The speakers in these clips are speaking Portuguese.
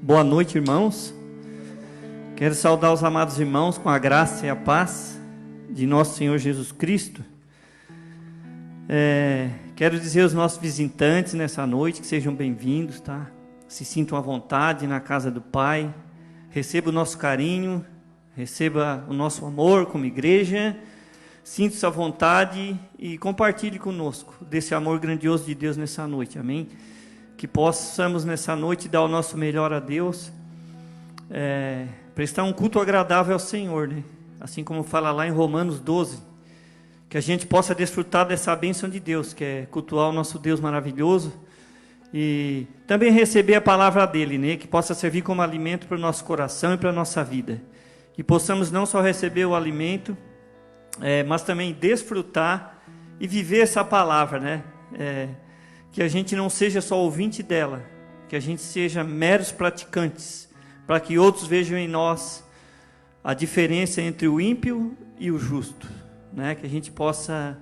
Boa noite, irmãos. Quero saudar os amados irmãos com a graça e a paz de nosso Senhor Jesus Cristo. Quero dizer aos nossos visitantes nessa noite que sejam bem-vindos, tá? Se sintam à vontade na casa do Pai. Receba o nosso carinho, receba o nosso amor como igreja. Sinta-se à vontade e compartilhe conosco desse amor grandioso de Deus nessa noite, amém? Que possamos nessa noite dar o nosso melhor a Deus, prestar um culto agradável ao Senhor, né? Assim como fala lá em Romanos 12, que a gente possa desfrutar dessa bênção de Deus, que é cultuar o nosso Deus maravilhoso, e também receber a palavra dele, né? Que possa servir como alimento para o nosso coração e para a nossa vida, e possamos não só receber o alimento, mas também desfrutar e viver essa palavra, né? Que a gente não seja só ouvinte dela, que a gente seja meros praticantes, para que outros vejam em nós a diferença entre o ímpio e o justo, né? Que a gente possa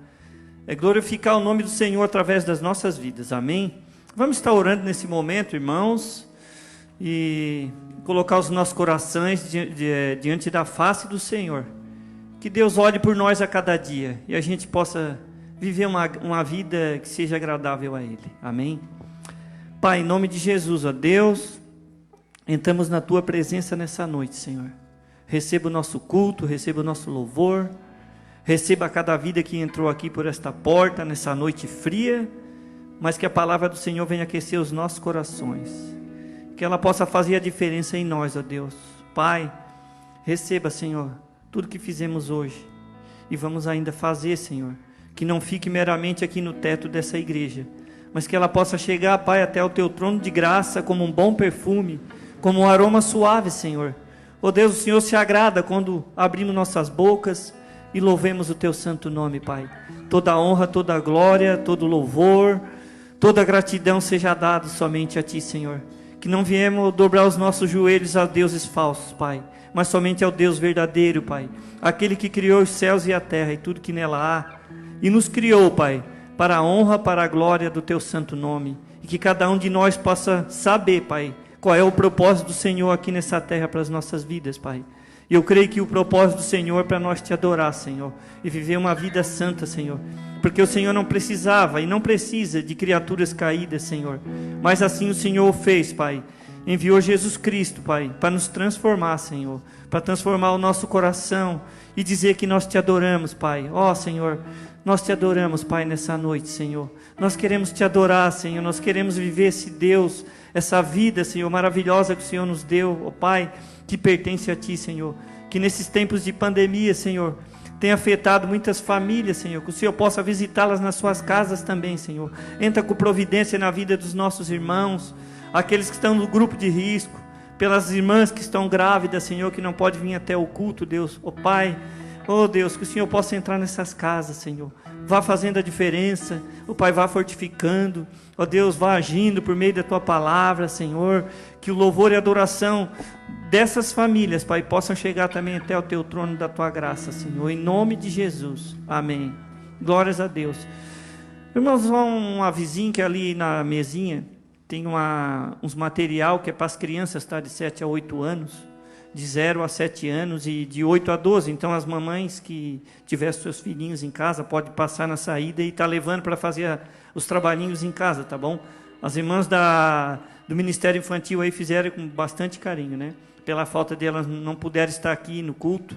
glorificar o nome do Senhor através das nossas vidas, amém? Vamos estar orando nesse momento, irmãos, e colocar os nossos corações diante da face do Senhor, que Deus olhe por nós a cada dia, e a gente possa viver uma vida que seja agradável a Ele, amém? Pai, em nome de Jesus, ó Deus, entramos na Tua presença nessa noite, Senhor. Receba o nosso culto, receba o nosso louvor, receba cada vida que entrou aqui por esta porta, nessa noite fria, mas que a palavra do Senhor venha aquecer os nossos corações, que ela possa fazer a diferença em nós, ó Deus. Pai, receba, Senhor, tudo que fizemos hoje, e vamos ainda fazer, Senhor, que não fique meramente aqui no teto dessa igreja, mas que ela possa chegar, Pai, até o Teu trono de graça como um bom perfume, como um aroma suave, Senhor. Ó Deus, o Senhor se agrada quando abrimos nossas bocas e louvemos o Teu santo nome, Pai. Toda a honra, toda a glória, todo o louvor, toda a gratidão seja dado somente a Ti, Senhor. Que não viemos dobrar os nossos joelhos a deuses falsos, Pai, mas somente ao Deus verdadeiro, Pai. Aquele que criou os céus e a terra e tudo que nela há, e nos criou, Pai, para a honra, para a glória do Teu santo nome. E que cada um de nós possa saber, Pai, qual é o propósito do Senhor aqui nessa terra para as nossas vidas, Pai. E eu creio que o propósito do Senhor é para nós Te adorar, Senhor, e viver uma vida santa, Senhor. Porque o Senhor não precisava e não precisa de criaturas caídas, Senhor. Mas assim o Senhor o fez, Pai. Enviou Jesus Cristo, Pai, para nos transformar, Senhor. Para transformar o nosso coração e dizer que nós Te adoramos, Pai. Ó, Senhor, nós Te adoramos, Pai, nessa noite, Senhor. Nós queremos Te adorar, Senhor. Nós queremos viver esse Deus, essa vida, Senhor, maravilhosa que o Senhor nos deu, ó Pai, que pertence a Ti, Senhor. Que nesses tempos de pandemia, Senhor, tem afetado muitas famílias, Senhor. Que o Senhor possa visitá-las nas suas casas também, Senhor. Entra com providência na vida dos nossos irmãos, aqueles que estão no grupo de risco, pelas irmãs que estão grávidas, Senhor, que não podem vir até o culto, Deus, ó Pai. Oh Deus, que o Senhor possa entrar nessas casas, Senhor. Vá fazendo a diferença, o Pai, vá fortificando. Oh Deus, vá agindo por meio da Tua palavra, Senhor. Que o louvor e a adoração dessas famílias, Pai, possam chegar também até o Teu trono da Tua graça, Senhor. Em nome de Jesus, amém. Glórias a Deus. Irmãos, um avisinho que ali na mesinha tem uns material que é para as crianças, tá? De 7 a 8 anos. De 0 a 7 anos e de 8 a 12. Então, as mamães que tiverem seus filhinhos em casa, pode passar na saída e estar levando para fazer os trabalhinhos em casa, tá bom? As irmãs do Ministério Infantil aí fizeram com bastante carinho, né? Pela falta de elas não puderem estar aqui no culto.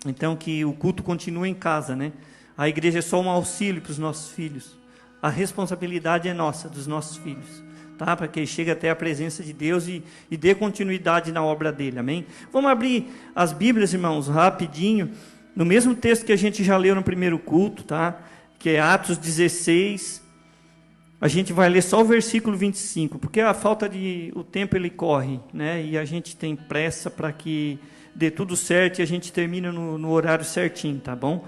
Então, que o culto continue em casa, né? A igreja é só um auxílio para os nossos filhos. A responsabilidade é nossa, dos nossos filhos. Tá? Para que ele chegue até a presença de Deus e dê continuidade na obra dele, amém? Vamos abrir as Bíblias, irmãos, rapidinho, no mesmo texto que a gente já leu no primeiro culto, tá? Que é Atos 16, a gente vai ler só o versículo 25, porque o tempo ele corre, né? E a gente tem pressa para que dê tudo certo e a gente termine no horário certinho, tá bom?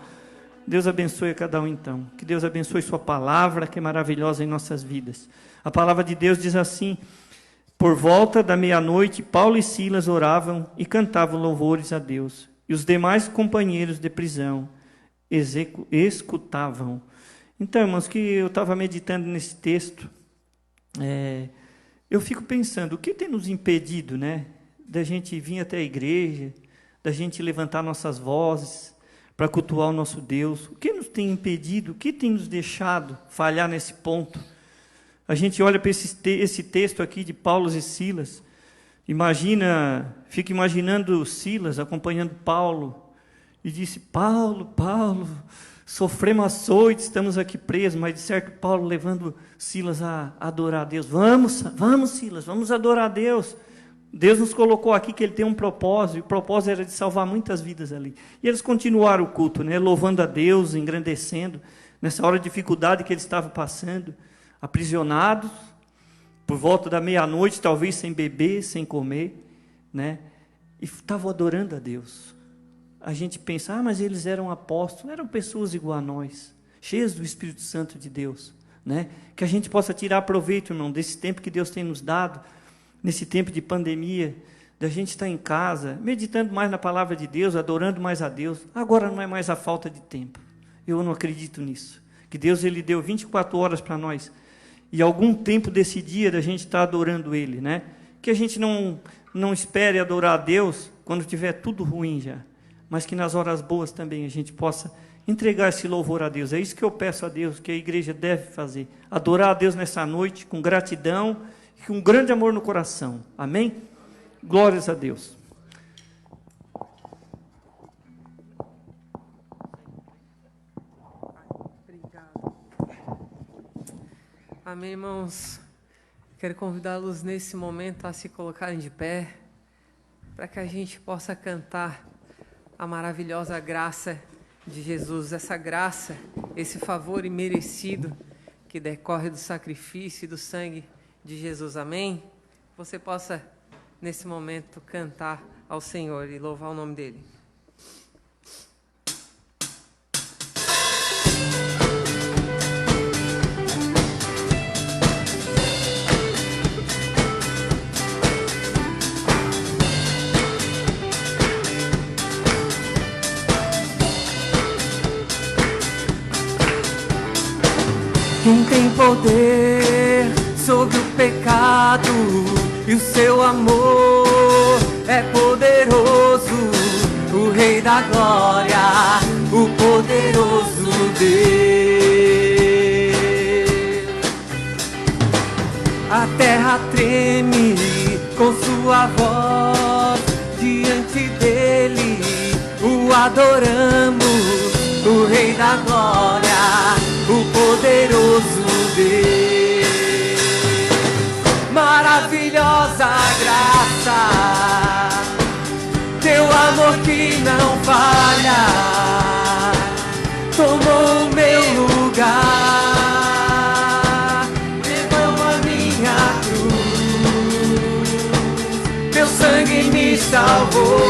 Deus abençoe a cada um então, que Deus abençoe Sua palavra, que é maravilhosa em nossas vidas. A palavra de Deus diz assim: por volta da meia-noite, Paulo e Silas oravam e cantavam louvores a Deus, e os demais companheiros de prisão escutavam. Então, irmãos, que eu estava meditando nesse texto, eu fico pensando, o que tem nos impedido, né, da gente vir até a igreja, da gente levantar nossas vozes para cultuar o nosso Deus? O que nos tem impedido? O que tem nos deixado falhar nesse ponto? A gente olha para esse texto aqui de Paulo e Silas, fica imaginando Silas acompanhando Paulo, e disse: Paulo, sofremos açoite, estamos aqui presos, mas de certo Paulo levando Silas a adorar a Deus. Vamos Silas, vamos adorar a Deus. Deus nos colocou aqui que Ele tem um propósito, e o propósito era de salvar muitas vidas ali. E eles continuaram o culto, né, louvando a Deus, engrandecendo, nessa hora de dificuldade que eles estavam passando, aprisionados, por volta da meia-noite, talvez sem beber, sem comer, né, e estavam adorando a Deus. A gente pensa, mas eles eram apóstolos, eram pessoas igual a nós, cheias do Espírito Santo de Deus, né, que a gente possa tirar proveito, irmão, desse tempo que Deus tem nos dado, nesse tempo de pandemia, da gente estar em casa, meditando mais na palavra de Deus, adorando mais a Deus. Agora não é mais a falta de tempo. Eu não acredito nisso. Que Deus, Ele deu 24 horas para nós. E algum tempo desse dia da gente estar adorando Ele, né? Que a gente não espere adorar a Deus quando tiver tudo ruim já. Mas que nas horas boas também a gente possa entregar esse louvor a Deus. É isso que eu peço a Deus, que a igreja deve fazer. Adorar a Deus nessa noite com gratidão, com um grande amor no coração. Amém? Glórias a Deus. Obrigado. Amém, irmãos. Quero convidá-los nesse momento a se colocarem de pé, para que a gente possa cantar a maravilhosa graça de Jesus, essa graça, esse favor imerecido que decorre do sacrifício e do sangue de Jesus, amém? Você possa, nesse momento, cantar ao Senhor e louvar o nome dEle. Quem tem poder sobre o pecado, e o seu amor é poderoso, o Rei da Glória, o poderoso Deus. A terra treme com sua voz, diante dele o adoramos, o Rei da Glória, o poderoso Deus. Maravilhosa graça, teu amor que não falha, tomou o meu lugar, levou a minha cruz, teu sangue me salvou,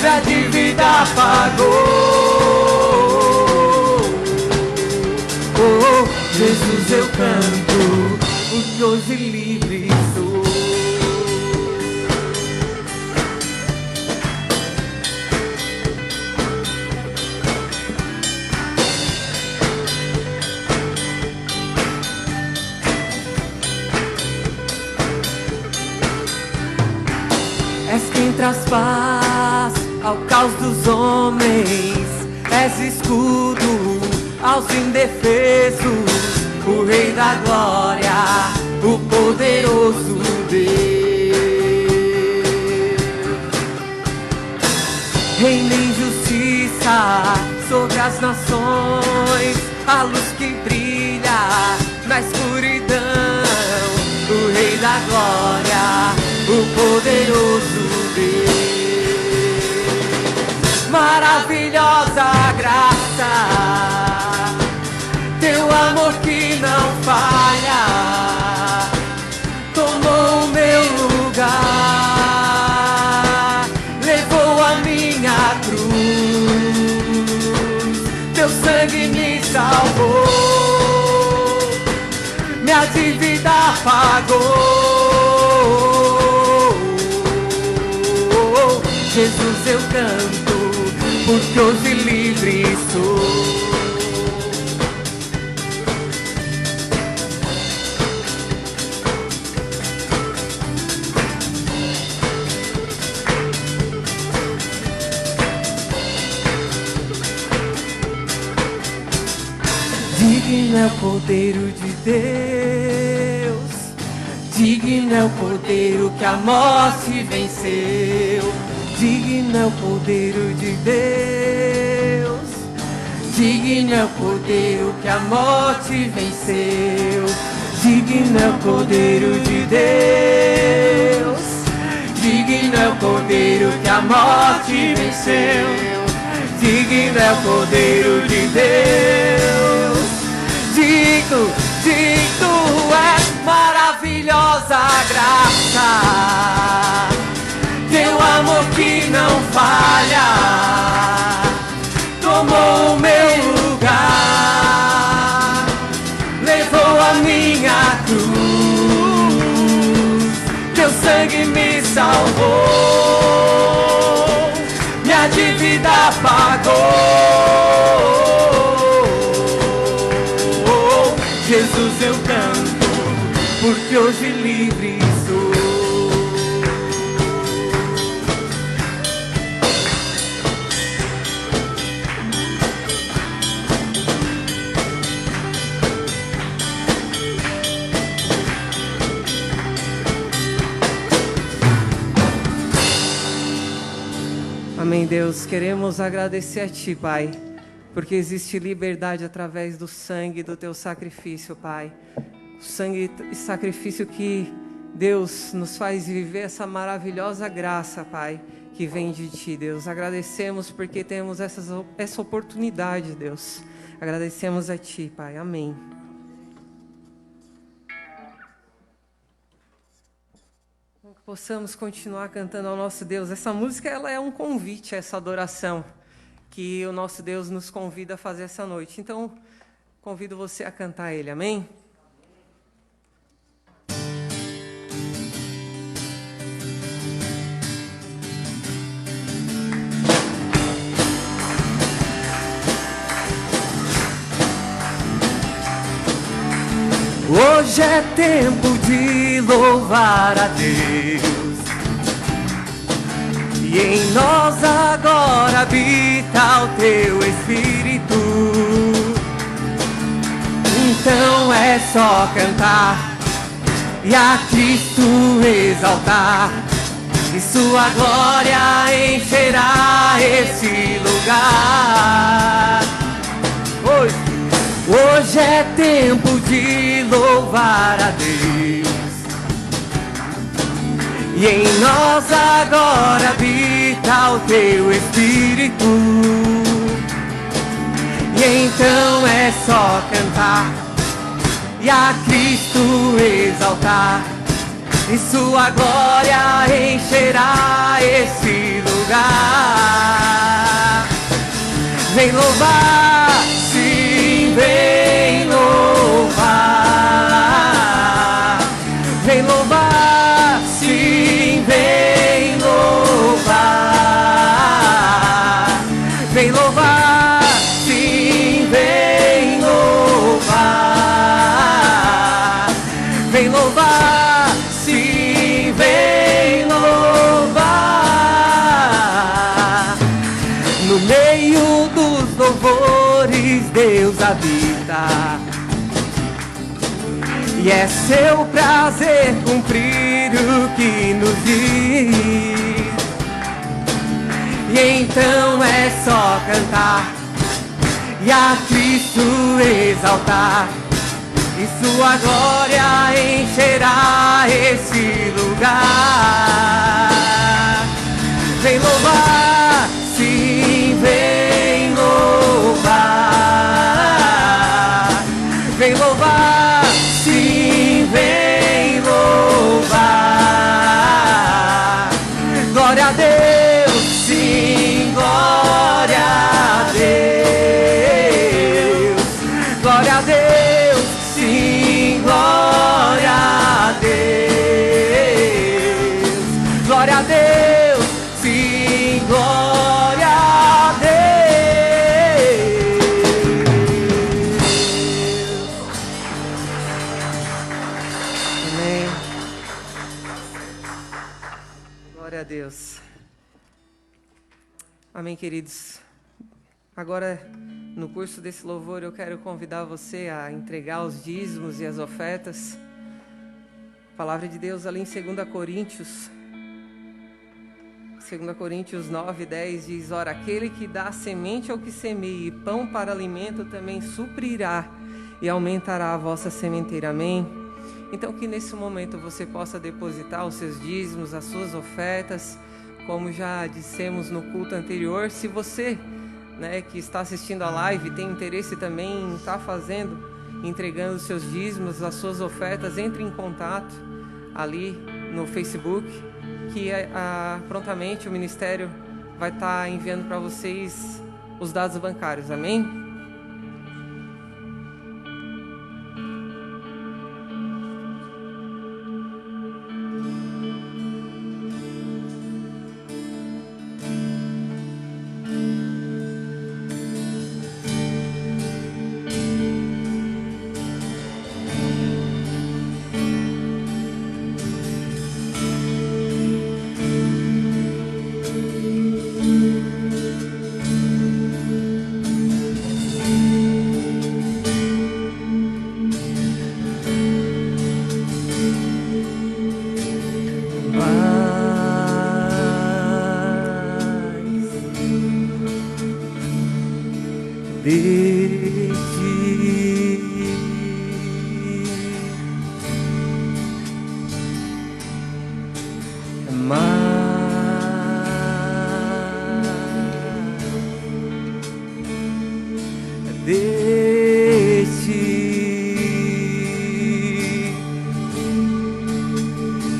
minha dívida pagou. Oh, Jesus, eu canto, porque hoje livre sou. És quem traz paz ao caos dos homens, és escudo aos indefesos, o Rei da Glória, o poderoso Deus. Reina em justiça sobre as nações, a luz que brilha na escuridão, o Rei da Glória, o poderoso Deus. Maravilhosa graça, teu amor que não falha, tomou o meu lugar, levou a minha cruz, teu sangue me salvou, minha dívida pagou. Jesus, eu canto, porque hoje livre sou. Digno é o Cordeiro de Deus, digno é o Cordeiro que a morte venceu. Digno é o Cordeiro de Deus, digno é o Cordeiro que a morte venceu. Digno é o Cordeiro de Deus, digno é o Cordeiro que a morte venceu. Digno é o Cordeiro de Deus, digno é maravilhosa graça, teu amor que não falha, tomou o meu lugar, levou a minha cruz, teu sangue me salvou, minha dívida pagou. Jesus, eu canto, porque hoje livre sou. Amém, Deus. Queremos agradecer a Ti, Pai, porque existe liberdade através do sangue do Teu sacrifício, Pai. O sangue e sacrifício que, Deus, nos faz viver essa maravilhosa graça, Pai, que vem de Ti, Deus. Agradecemos porque temos essa oportunidade, Deus. Agradecemos a Ti, Pai. Amém. Que possamos continuar cantando ao nosso Deus. Essa música, ela é um convite a essa adoração que o nosso Deus nos convida a fazer essa noite. Então, convido você a cantar Ele. Amém? Hoje é tempo de louvar a Deus, e em nós agora habita o Teu Espírito. Então é só cantar e a Cristo exaltar, e Sua glória encherá esse lugar. Hoje é tempo de louvar a Deus, e em nós agora habita o Teu Espírito. E então é só cantar e a Cristo exaltar, e Sua glória encherá esse lugar. Vem louvar, sim, vem louvar. Vem louvar, sim, vem louvar. Vem louvar, sim, vem louvar. Vem louvar, sim, vem louvar. No meio dos louvores Deus habita, e é Seu prazer cumprir o que nos diz. E então é só cantar e a Cristo exaltar, e Sua glória encherá esse lugar. Vem louvar, sim, vem louvar. Vem louvar, sim, vem louvar. Glória a Deus, sim, glória a Deus. Glória a Deus, sim, glória a Deus. Glória a Deus, sim, glória a Deus. Amém. Glória a Deus. Amém, queridos. Agora, no curso desse louvor, eu quero convidar você a entregar os dízimos e as ofertas. A palavra de Deus ali em 2 Coríntios 9:10 diz: ora, aquele que dá semente ao que semeia e pão para alimento também suprirá e aumentará a vossa sementeira. Amém? Então que nesse momento você possa depositar os seus dízimos, as suas ofertas, como já dissemos no culto anterior. Se você, que está assistindo a live, tem interesse também em estar entregando os seus dízimos, as suas ofertas, entre em contato ali no Facebook, que prontamente o ministério vai estar enviando para vocês os dados bancários. Amém?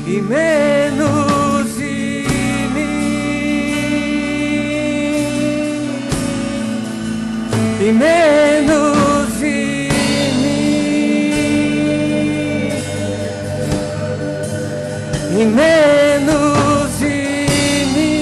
E menos de mim, e menos de mim, e menos de mim, e menos de mim.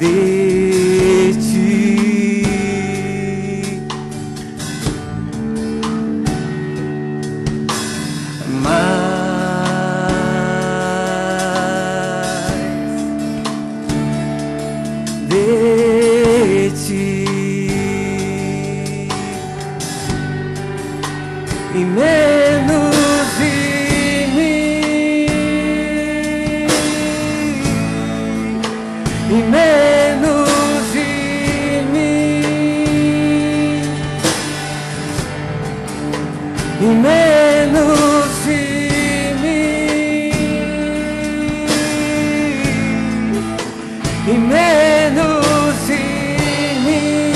De ti, mais de ti, e menos de mim, e menos de mim, e menos de mim, e menos de mim.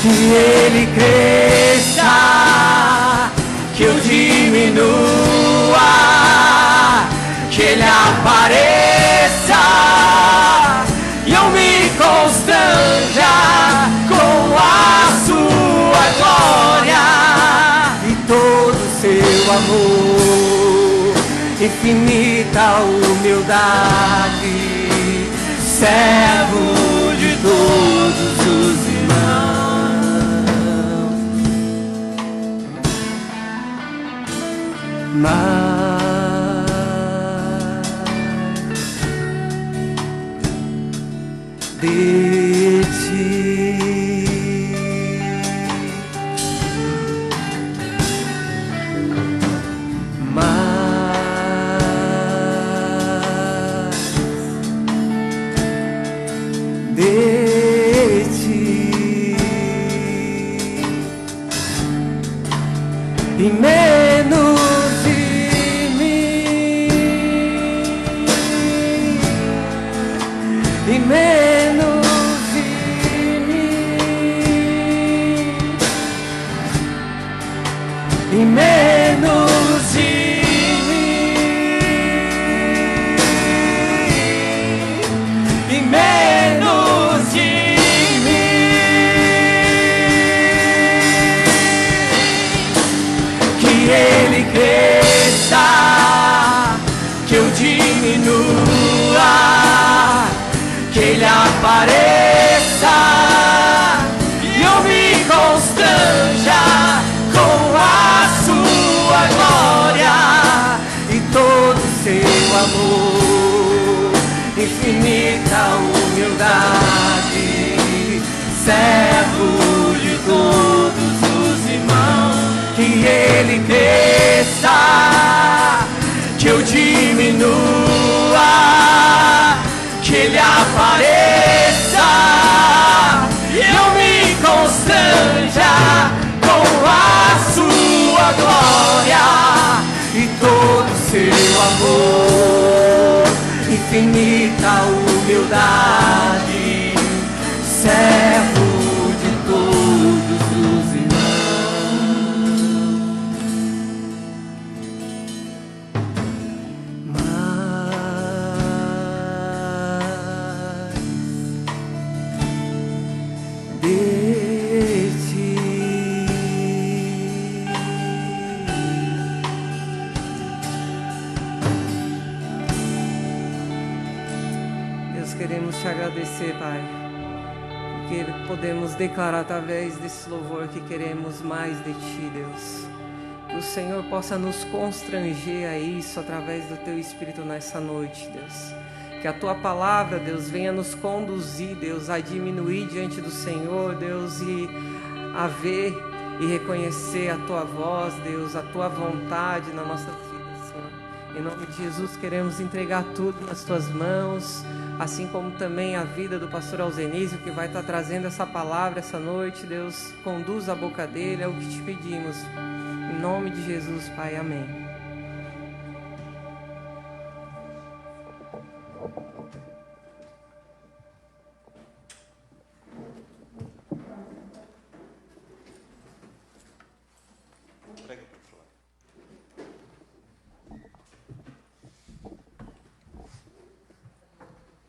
Que ele cresça, que eu diminua, que ele apareça e eu me constranja com a sua glória e todo o seu amor, infinita humildade, servo de todos os irmãos. De ti, mais de ti, e menos de mim, e menos de mim, e menos de mim, e menos de mim. Que ele cresça, apareça e eu me constranja com a sua glória e todo seu amor, infinita humildade, servo de todos os irmãos, que ele cresça, que eu diminua, que ele apareça e eu me constranja com a sua glória e todo seu amor, infinita humildade, servo de todos os queremos te agradecer, Pai, porque podemos declarar através desse louvor que queremos mais de Ti, Deus. Que o Senhor possa nos constranger a isso através do Teu Espírito nessa noite, Deus. Que a Tua palavra, Deus, venha nos conduzir, Deus, a diminuir diante do Senhor, Deus, e a ver e reconhecer a Tua voz, Deus, a Tua vontade na nossa vida, Senhor. Em nome de Jesus, queremos entregar tudo nas Tuas mãos, assim como também a vida do pastor Alzenísio, que vai estar trazendo essa palavra essa noite. Deus, conduz a boca dele, é o que te pedimos. Em nome de Jesus, Pai, amém.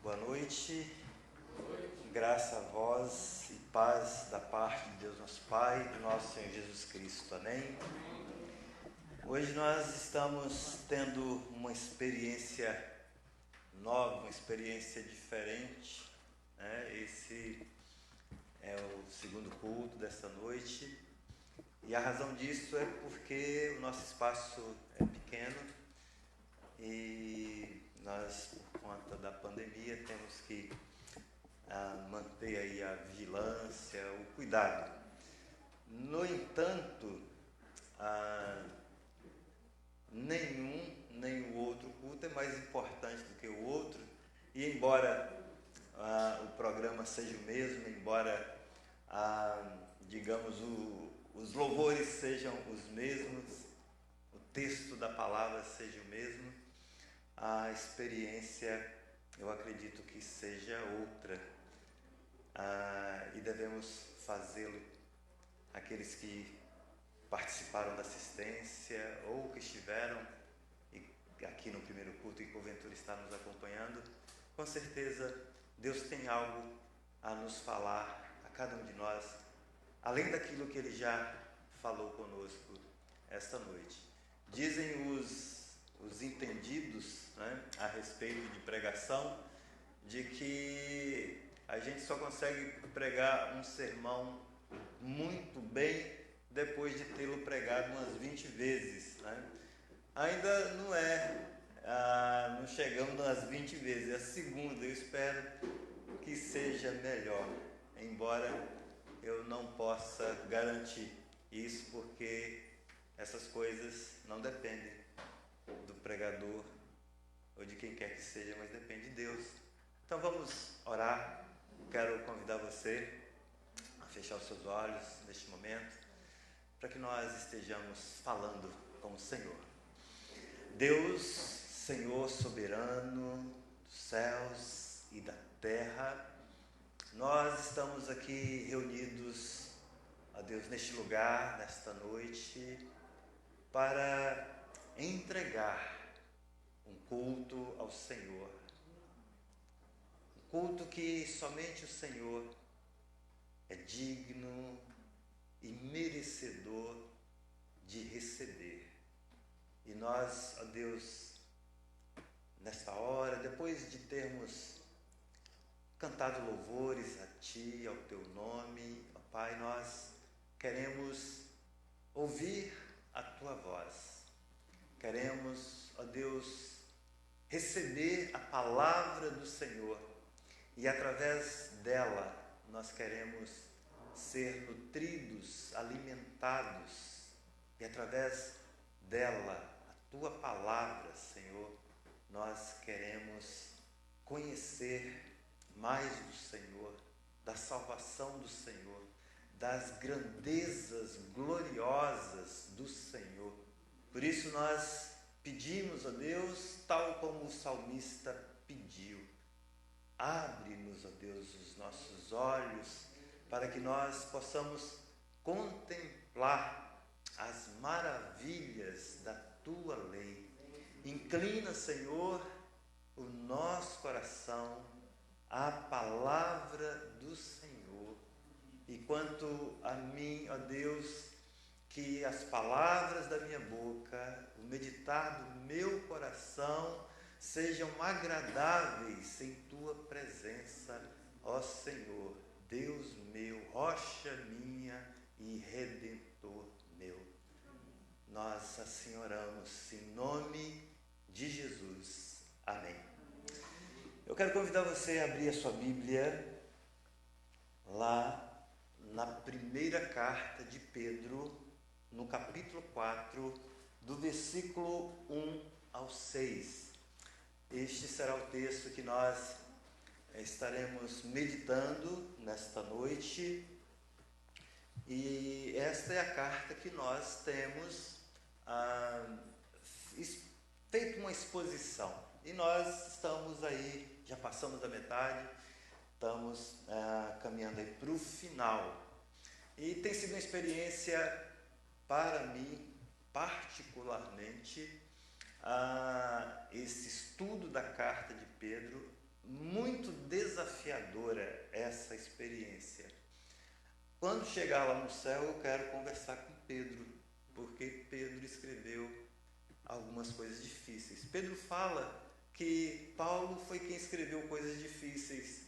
Boa noite, graça a vós e paz da parte de Deus nosso Pai e do nosso Senhor Jesus Cristo, amém? Hoje nós estamos tendo uma experiência nova, uma experiência diferente, né? Esse é o segundo culto desta noite e a razão disso é porque o nosso espaço é pequeno e nós, por conta da pandemia, temos que manter aí a vigilância, o cuidado. No entanto, nem o outro culto é mais importante do que o outro, e embora o programa seja o mesmo, embora, digamos, os louvores sejam os mesmos, o texto da palavra seja o mesmo, a experiência, eu acredito que seja outra, e devemos fazê-lo. Aqueles que participaram da assistência ou que estiveram aqui no primeiro culto e porventura está nos acompanhando, com certeza Deus tem algo a nos falar a cada um de nós, além daquilo que Ele já falou conosco esta noite. Dizem os entendidos, né, a respeito de pregação, de que a gente só consegue pregar um sermão muito bem depois de tê-lo pregado umas 20 vezes, né? Ainda não chegamos nas 20 vezes, a segunda eu espero que seja melhor, embora eu não possa garantir isso, porque essas coisas não dependem do pregador ou de quem quer que seja, mas depende de Deus. Então vamos orar. Quero convidar você a fechar os seus olhos neste momento, para que nós estejamos falando com o Senhor. Deus, Senhor soberano dos céus e da terra, nós estamos aqui reunidos, ó Deus, neste lugar, nesta noite, para entregar um culto ao Senhor. Um culto que somente o Senhor é digno e merecedor de receber. E nós, ó Deus, nesta hora, depois de termos cantado louvores a Ti, ao Teu nome. Ó Pai, nós queremos ouvir a Tua voz. Queremos, ó Deus, receber a palavra do Senhor e através dela nós queremos ser nutridos, alimentados e através dela, a Tua palavra, Senhor, nós queremos conhecer mais do Senhor, da salvação do Senhor, das grandezas gloriosas do Senhor. Por isso nós pedimos a Deus, tal como o salmista pediu, abre-nos, ó Deus, os nossos olhos, para que nós possamos contemplar as maravilhas da Tua lei. Inclina, Senhor, o nosso coração à palavra do Senhor. E quanto a mim, ó Deus, que as palavras da minha boca, o meditar do meu coração sejam agradáveis em Tua presença, ó Senhor, Deus meu, rocha minha e redentor meu. Nós assim oramos em nome de Jesus. Amém. Eu quero convidar você a abrir a sua Bíblia lá na primeira carta de Pedro, no capítulo 4, do versículo 1 ao 6. Este será o texto que nós estaremos meditando nesta noite. E esta é a carta que nós temos feito uma exposição. E nós estamos aí, já passamos da metade, estamos caminhando aí para o final. E tem sido uma experiência, para mim, particularmente, esse estudo da carta de Pedro, muito desafiadora essa experiência. Quando chegar lá no céu, eu quero conversar com Pedro, porque Pedro escreveu algumas coisas difíceis. Pedro fala que Paulo foi quem escreveu coisas difíceis,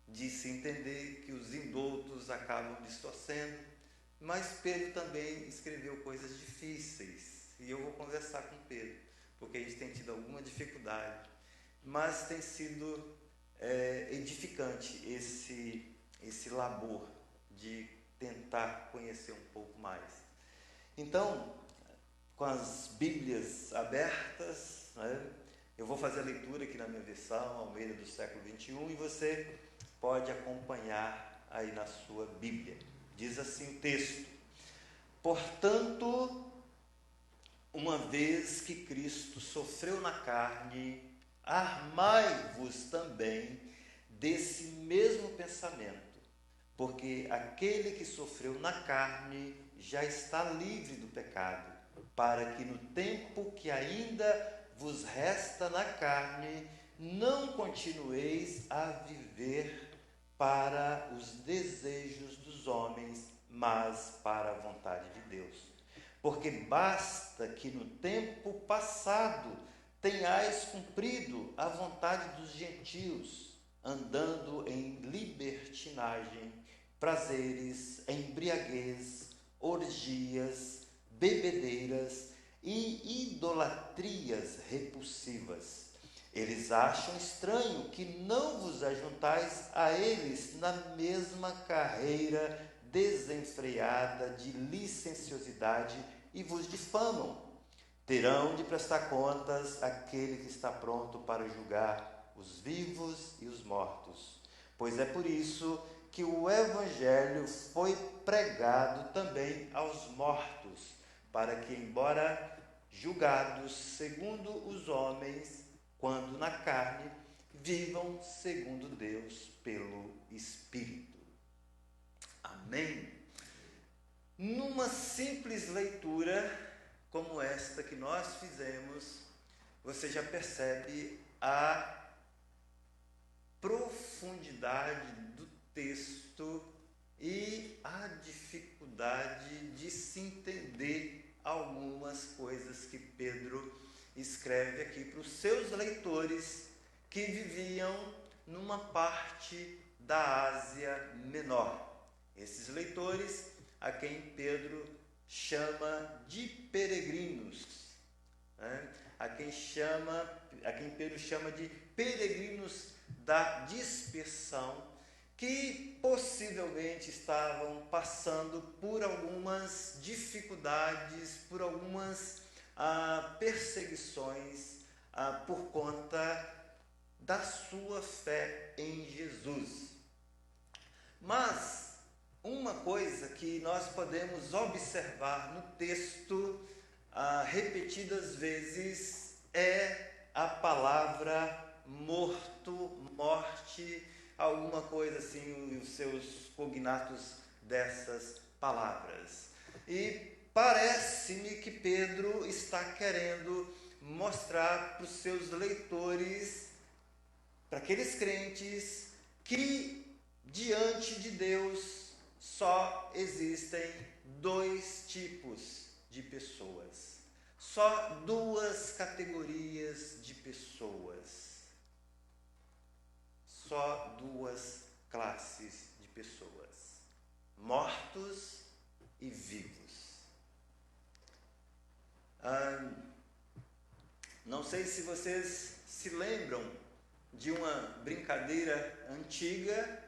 de se entender que os indoutos acabam distorcendo, mas Pedro também escreveu coisas difíceis, e eu vou conversar com Pedro, porque a gente tem tido alguma dificuldade, mas tem sido edificante esse labor de tentar conhecer um pouco mais. Então, com as Bíblias abertas, né, eu vou fazer a leitura aqui na minha versão, Almeida do século 21, e você pode acompanhar aí na sua Bíblia. Diz assim o texto: portanto, uma vez que Cristo sofreu na carne, armai-vos também desse mesmo pensamento, porque aquele que sofreu na carne já está livre do pecado, para que no tempo que ainda vos resta na carne, não continueis a viver para os desejos dos homens, mas para a vontade de Deus. Porque basta que no tempo passado tenhais cumprido a vontade dos gentios, andando em libertinagem, prazeres, embriaguez, orgias, bebedeiras e idolatrias repulsivas. Eles acham estranho que não vos ajuntais a eles na mesma carreira desenfreada de licenciosidade e vos difamam. Terão de prestar contas àquele que está pronto para julgar os vivos e os mortos. Pois é por isso que o Evangelho foi pregado também aos mortos, para que, embora julgados segundo os homens, quando na carne, vivam segundo Deus pelo Espírito. Amém? Numa simples leitura como esta que nós fizemos, você já percebe a profundidade do texto e a dificuldade de se entender algumas coisas que Pedro escreve aqui para os seus leitores que viviam numa parte da Ásia Menor. Esses leitores a quem Pedro chama de peregrinos, né? a quem Pedro chama de peregrinos da dispersão, que possivelmente estavam passando por algumas dificuldades, por algumas perseguições por conta da sua fé em Jesus. Mas uma coisa que nós podemos observar no texto repetidas vezes é a palavra morto, morte, alguma coisa assim, os seus cognatos dessas palavras. E parece-me que Pedro está querendo mostrar para os seus leitores, para aqueles crentes, que diante de Deus só existem dois tipos de pessoas, só duas categorias de pessoas, só duas classes de pessoas: mortos e vivos. Não sei se vocês se lembram de uma brincadeira antiga.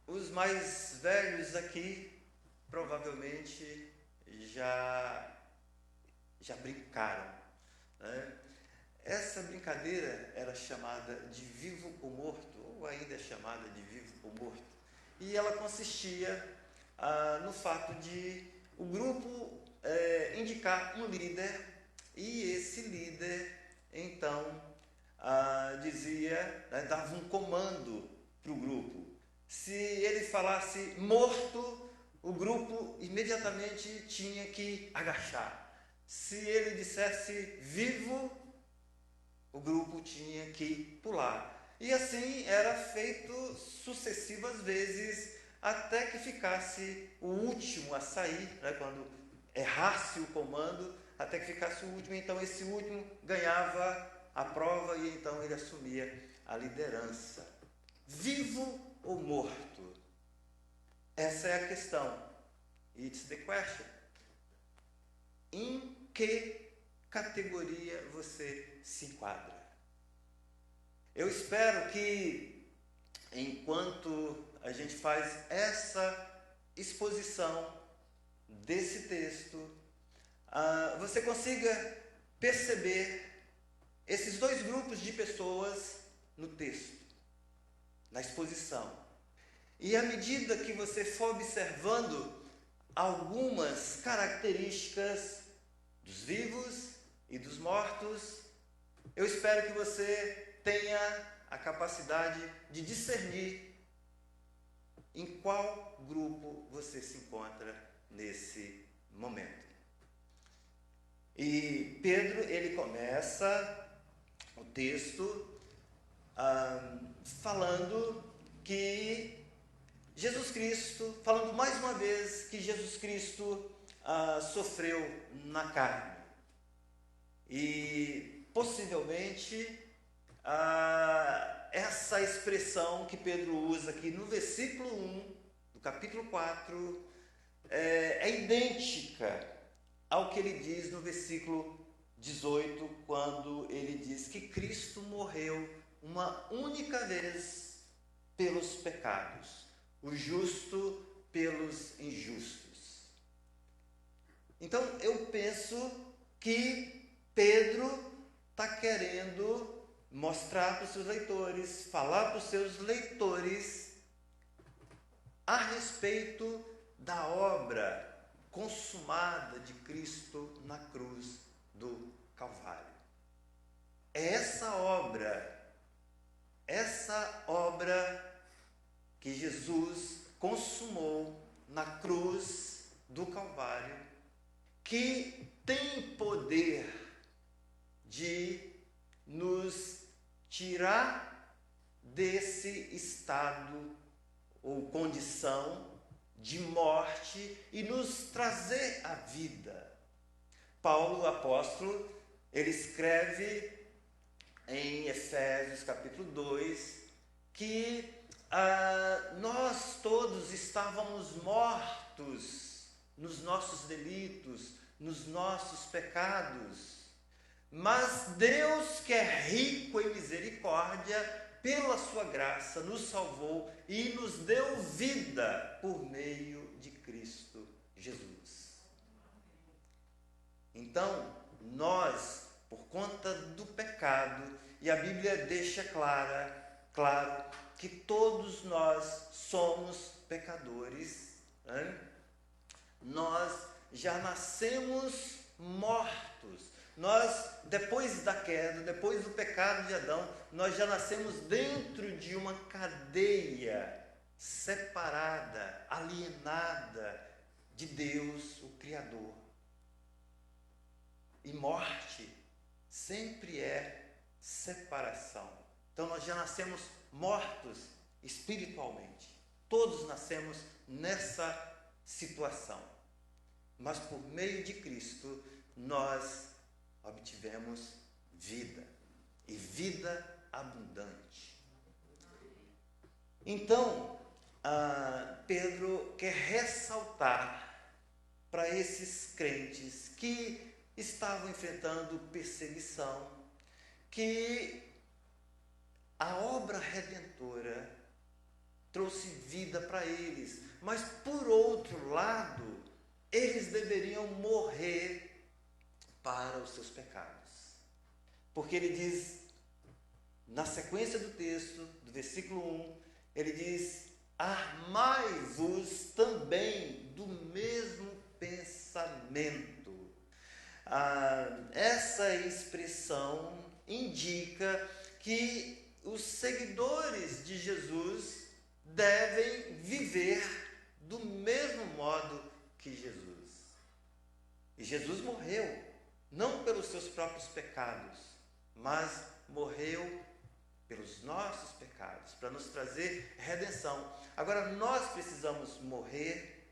Os mais velhos aqui provavelmente já brincaram, né? Essa brincadeira era chamada de vivo ou morto, ou ainda é chamada de vivo ou morto. E ela consistia no fato de o grupo indicar um líder, e esse líder então dizia, dava um comando para o grupo. Se ele falasse morto, o grupo imediatamente tinha que agachar. Se ele dissesse vivo, o grupo tinha que pular. E assim era feito sucessivas vezes, até que ficasse o último a sair, né? Quando errasse o comando, até que ficasse o último, então esse último ganhava a prova e então ele assumia a liderança. Vivo ou morto? Essa é a questão. It's the question. Em que categoria você se enquadra? Eu espero que, enquanto a gente faz essa exposição desse texto, você consiga perceber esses dois grupos de pessoas no texto, na exposição. E à medida que você for observando algumas características dos vivos e dos mortos, eu espero que você tenha a capacidade de discernir em qual grupo você se encontra nesse momento. E Pedro, ele começa o texto falando que Jesus Cristo, falando mais uma vez que Jesus Cristo sofreu na carne. E possivelmente essa expressão que Pedro usa aqui no versículo 1 do capítulo 4 é idêntica ao que ele diz no versículo 18, quando ele diz que Cristo morreu uma única vez pelos pecados, o justo pelos injustos. Então eu penso que Pedro está querendo mostrar para os seus leitores, falar para os seus leitores a respeito da obra consumada de Cristo na cruz do Calvário. É essa obra que Jesus consumou na cruz do Calvário, que tem poder de nos tirar desse estado ou condição de morte e nos trazer a vida. Paulo, o apóstolo, ele escreve em Efésios capítulo 2, que nós todos estávamos mortos nos nossos delitos, nos nossos pecados, mas Deus, que é rico em misericórdia, pela sua graça nos salvou e nos deu vida por meio de Cristo Jesus. Então, nós, por conta do pecado, e a Bíblia deixa claro que todos nós somos pecadores, né? Nós já nascemos mortos. Nós, depois da queda, depois do pecado de Adão, nós já nascemos dentro de uma cadeia separada, alienada de Deus, o Criador. E morte sempre é separação. Então nós já nascemos mortos espiritualmente. Todos nascemos nessa situação. Mas por meio de Cristo nós obtivemos vida, e vida abundante. Então, Pedro quer ressaltar para esses crentes que estavam enfrentando perseguição, que a obra redentora trouxe vida para eles, mas por outro lado, eles deveriam morrer para os seus pecados. Porque ele diz, na sequência do texto, do versículo 1, ele diz: armai-vos também do mesmo pensamento. Essa expressão indica que os seguidores de Jesus devem viver do mesmo modo que Jesus. E Jesus morreu, não pelos seus próprios pecados, mas morreu pelos nossos pecados, para nos trazer redenção. Agora, nós precisamos morrer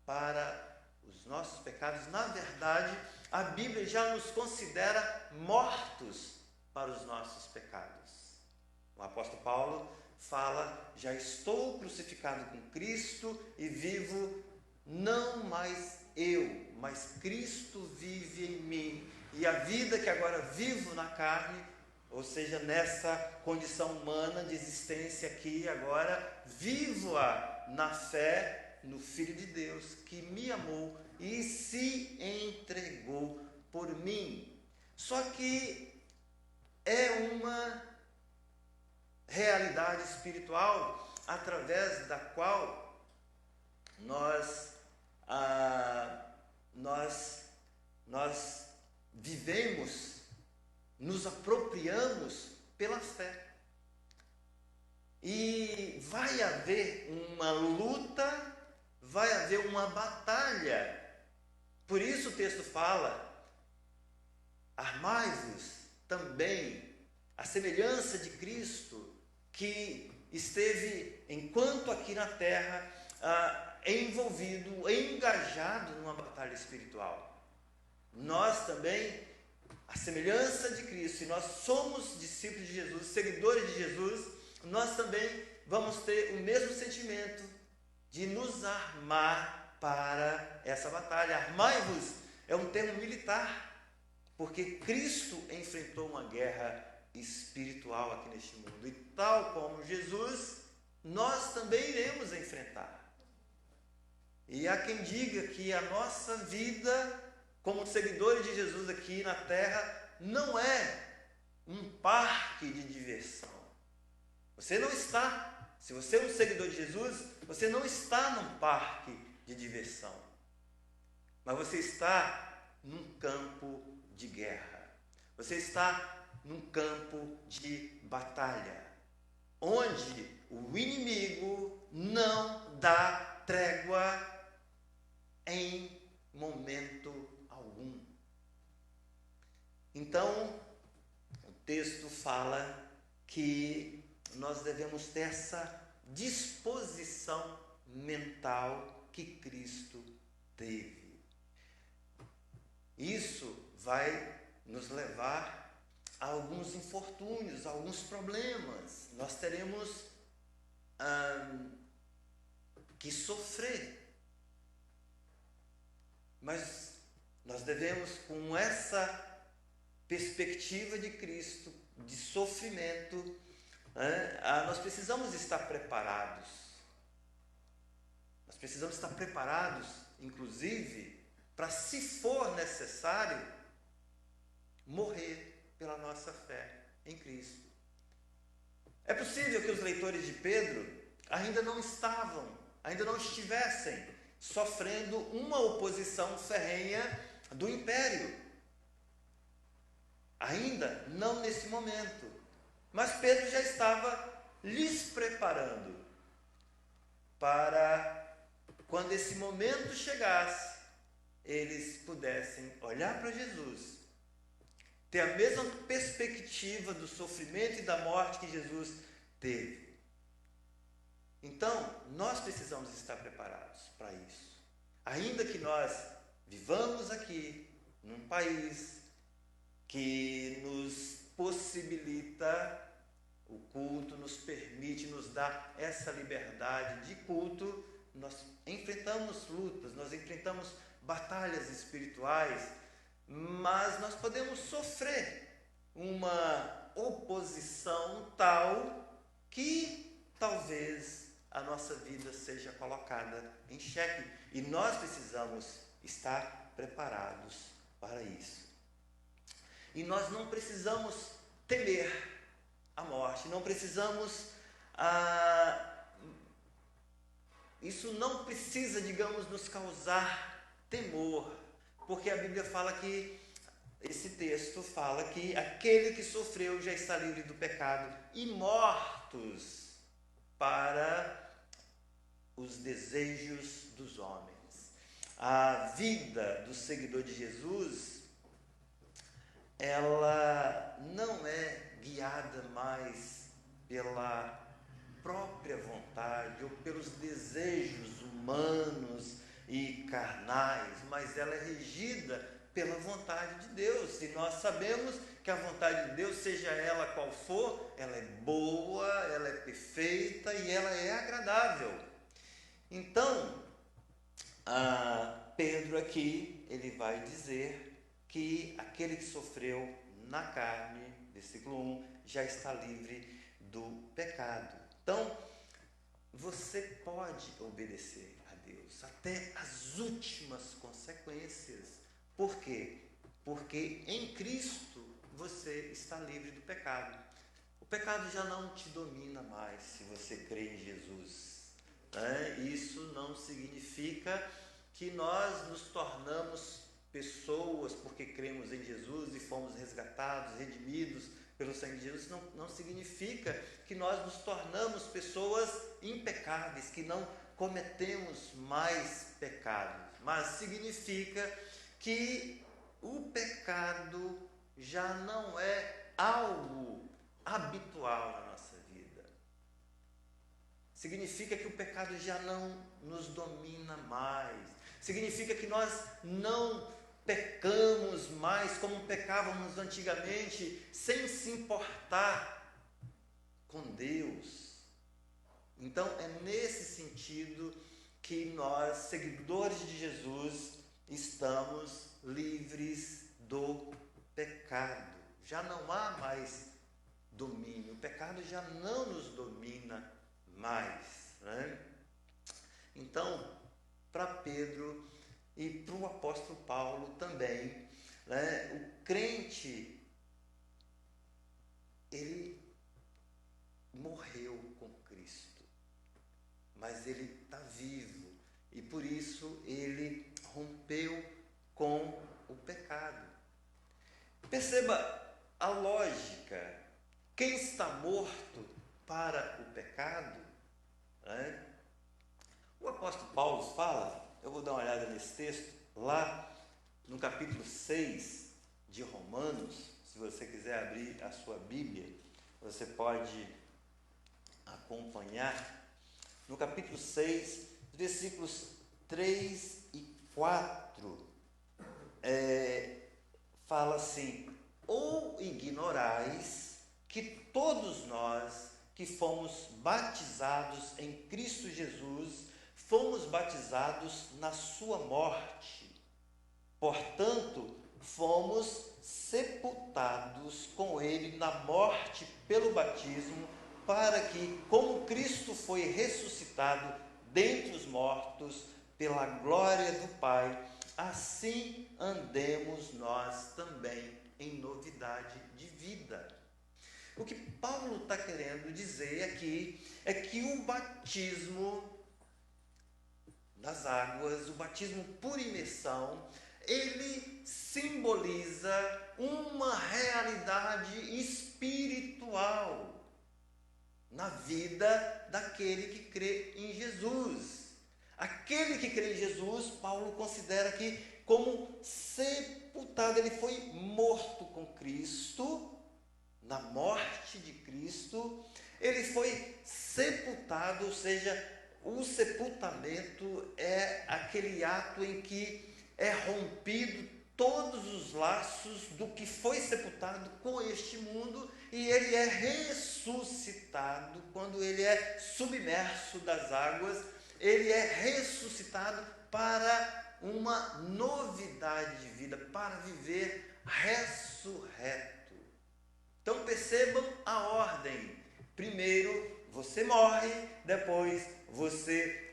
para os nossos pecados. Na verdade, a Bíblia já nos considera mortos para os nossos pecados. O apóstolo Paulo fala: já estou crucificado com Cristo e vivo não mais eu, mas Cristo vive em mim. E a vida que agora vivo na carne, ou seja, nessa condição humana de existência aqui agora, vivo-a na fé no Filho de Deus, que me amou e se entregou por mim. Só que é uma realidade espiritual através da qual nós vivemos, nos apropriamos pela fé. E vai haver uma luta, vai haver uma batalha. Por isso o texto fala: armai-vos também, a semelhança de Cristo, que esteve, enquanto aqui na terra, envolvido, engajado numa batalha espiritual. Nós também, a semelhança de Cristo, e nós somos discípulos de Jesus, seguidores de Jesus, nós também vamos ter o mesmo sentimento de nos armar para essa batalha. Armai-vos é um termo militar, porque Cristo enfrentou uma guerra espiritual aqui neste mundo, e tal como Jesus, nós também iremos enfrentar. E há quem diga que a nossa vida como seguidores de Jesus aqui na terra não é um parque de diversão. Você não está, se você é um seguidor de Jesus, você não está num parque de diversão, mas você está num campo de guerra. Você está num campo de batalha, onde o inimigo não dá trégua em momento algum. Então, o texto fala que nós devemos ter essa disposição mental que Cristo teve. Isso vai nos levar alguns infortúnios, alguns problemas, nós teremos que sofrer. Mas nós devemos, com essa perspectiva de Cristo, de sofrimento, nós precisamos estar preparados. Nós precisamos estar preparados, inclusive, para, se for necessário, morrer pela nossa fé em Cristo. É possível que os leitores de Pedro ainda não estivessem sofrendo uma oposição ferrenha do império. Ainda não nesse momento. Mas Pedro já estava lhes preparando para, quando esse momento chegasse, eles pudessem olhar para Jesus, ter a mesma perspectiva do sofrimento e da morte que Jesus teve. Então, nós precisamos estar preparados para isso. Ainda que nós vivamos aqui, num país que nos possibilita o culto, nos permite, nos dá essa liberdade de culto, nós enfrentamos lutas, nós enfrentamos batalhas espirituais, mas nós podemos sofrer uma oposição tal que talvez a nossa vida seja colocada em xeque, e nós precisamos estar preparados para isso. E nós não precisamos temer a morte, não precisamos, isso não precisa, digamos, nos causar temor, porque a Bíblia fala que, esse texto fala que aquele que sofreu já está livre do pecado e mortos para os desejos dos homens. A vida do seguidor de Jesus, ela não é guiada mais pela própria vontade ou pelos desejos humanos e carnais, mas ela é regida pela vontade de Deus. E nós sabemos que a vontade de Deus, seja ela qual for, ela é boa, ela é perfeita e ela é agradável. Então, Pedro aqui, ele vai dizer que aquele que sofreu na carne, versículo 1, já está livre do pecado. Então, você pode obedecer a Deus até as últimas consequências. Por quê? Porque em Cristo você está livre do pecado. O pecado já não te domina mais se você crê em Jesus. Isso não significa que nós nos tornamos pessoas porque cremos em Jesus e fomos resgatados, redimidos pelo sangue de Jesus. Não significa que nós nos tornamos pessoas impecáveis, que não cometemos mais pecados, mas significa que o pecado já não é algo habitual na nossa vida. Significa que o pecado já não nos domina mais. Significa que nós não pecamos mais como pecávamos antigamente, sem se importar com Deus. Então, é nesse sentido que nós, seguidores de Jesus, estamos livres do pecado. Já não há mais domínio. O pecado já não nos domina mais. Então, para Pedro e para o apóstolo Paulo também, o crente, ele morreu com Cristo, mas ele está vivo e por isso ele rompeu com o pecado. Perceba a lógica. Quem está morto para o pecado, o apóstolo Paulo fala, eu vou dar uma olhada nesse texto, lá no capítulo 6 de Romanos. Se você quiser abrir a sua Bíblia, você pode acompanhar. No capítulo 6, versículos 3 e 4, fala assim: ou ignorais que todos nós que fomos batizados em Cristo Jesus, fomos batizados na sua morte. Portanto, fomos sepultados com ele na morte pelo batismo, para que, como Cristo foi ressuscitado dentre os mortos pela glória do Pai, assim andemos nós também em novidade de vida. O que Paulo está querendo dizer aqui é que o batismo nas águas, o batismo por imersão, ele simboliza uma realidade espiritual na vida daquele que crê em Jesus. Aquele que crê em Jesus, Paulo considera aqui como sepultado. Ele foi morto com Cristo, na morte de Cristo. Ele foi sepultado, ou seja, o sepultamento é aquele ato em que é rompido todos os laços do que foi sepultado com este mundo, e ele é ressuscitado quando ele é submerso das águas. Ele é ressuscitado para uma novidade de vida, para viver ressurreto. Então percebam a ordem. Primeiro você morre, depois você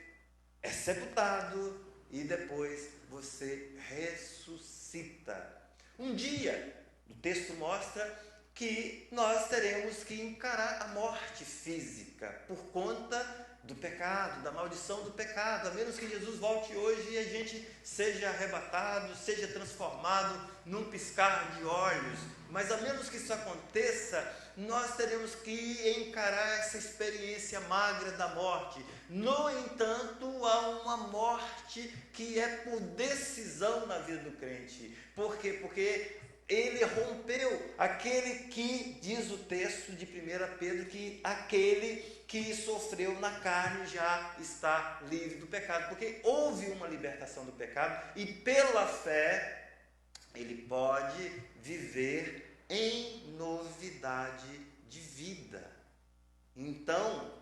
é sepultado e depois você ressuscita. Um dia, o texto mostra que nós teremos que encarar a morte física por conta do pecado, da maldição do pecado, a menos que Jesus volte hoje e a gente seja arrebatado, seja transformado num piscar de olhos. Mas a menos que isso aconteça, nós teremos que encarar essa experiência magra da morte. No entanto, há uma morte que é por decisão na vida do crente. Por quê? Porque ele rompeu, aquele que, diz o texto de 1 Pedro, que aquele que sofreu na carne já está livre do pecado, porque houve uma libertação do pecado e pela fé ele pode viver em novidade de vida. Então,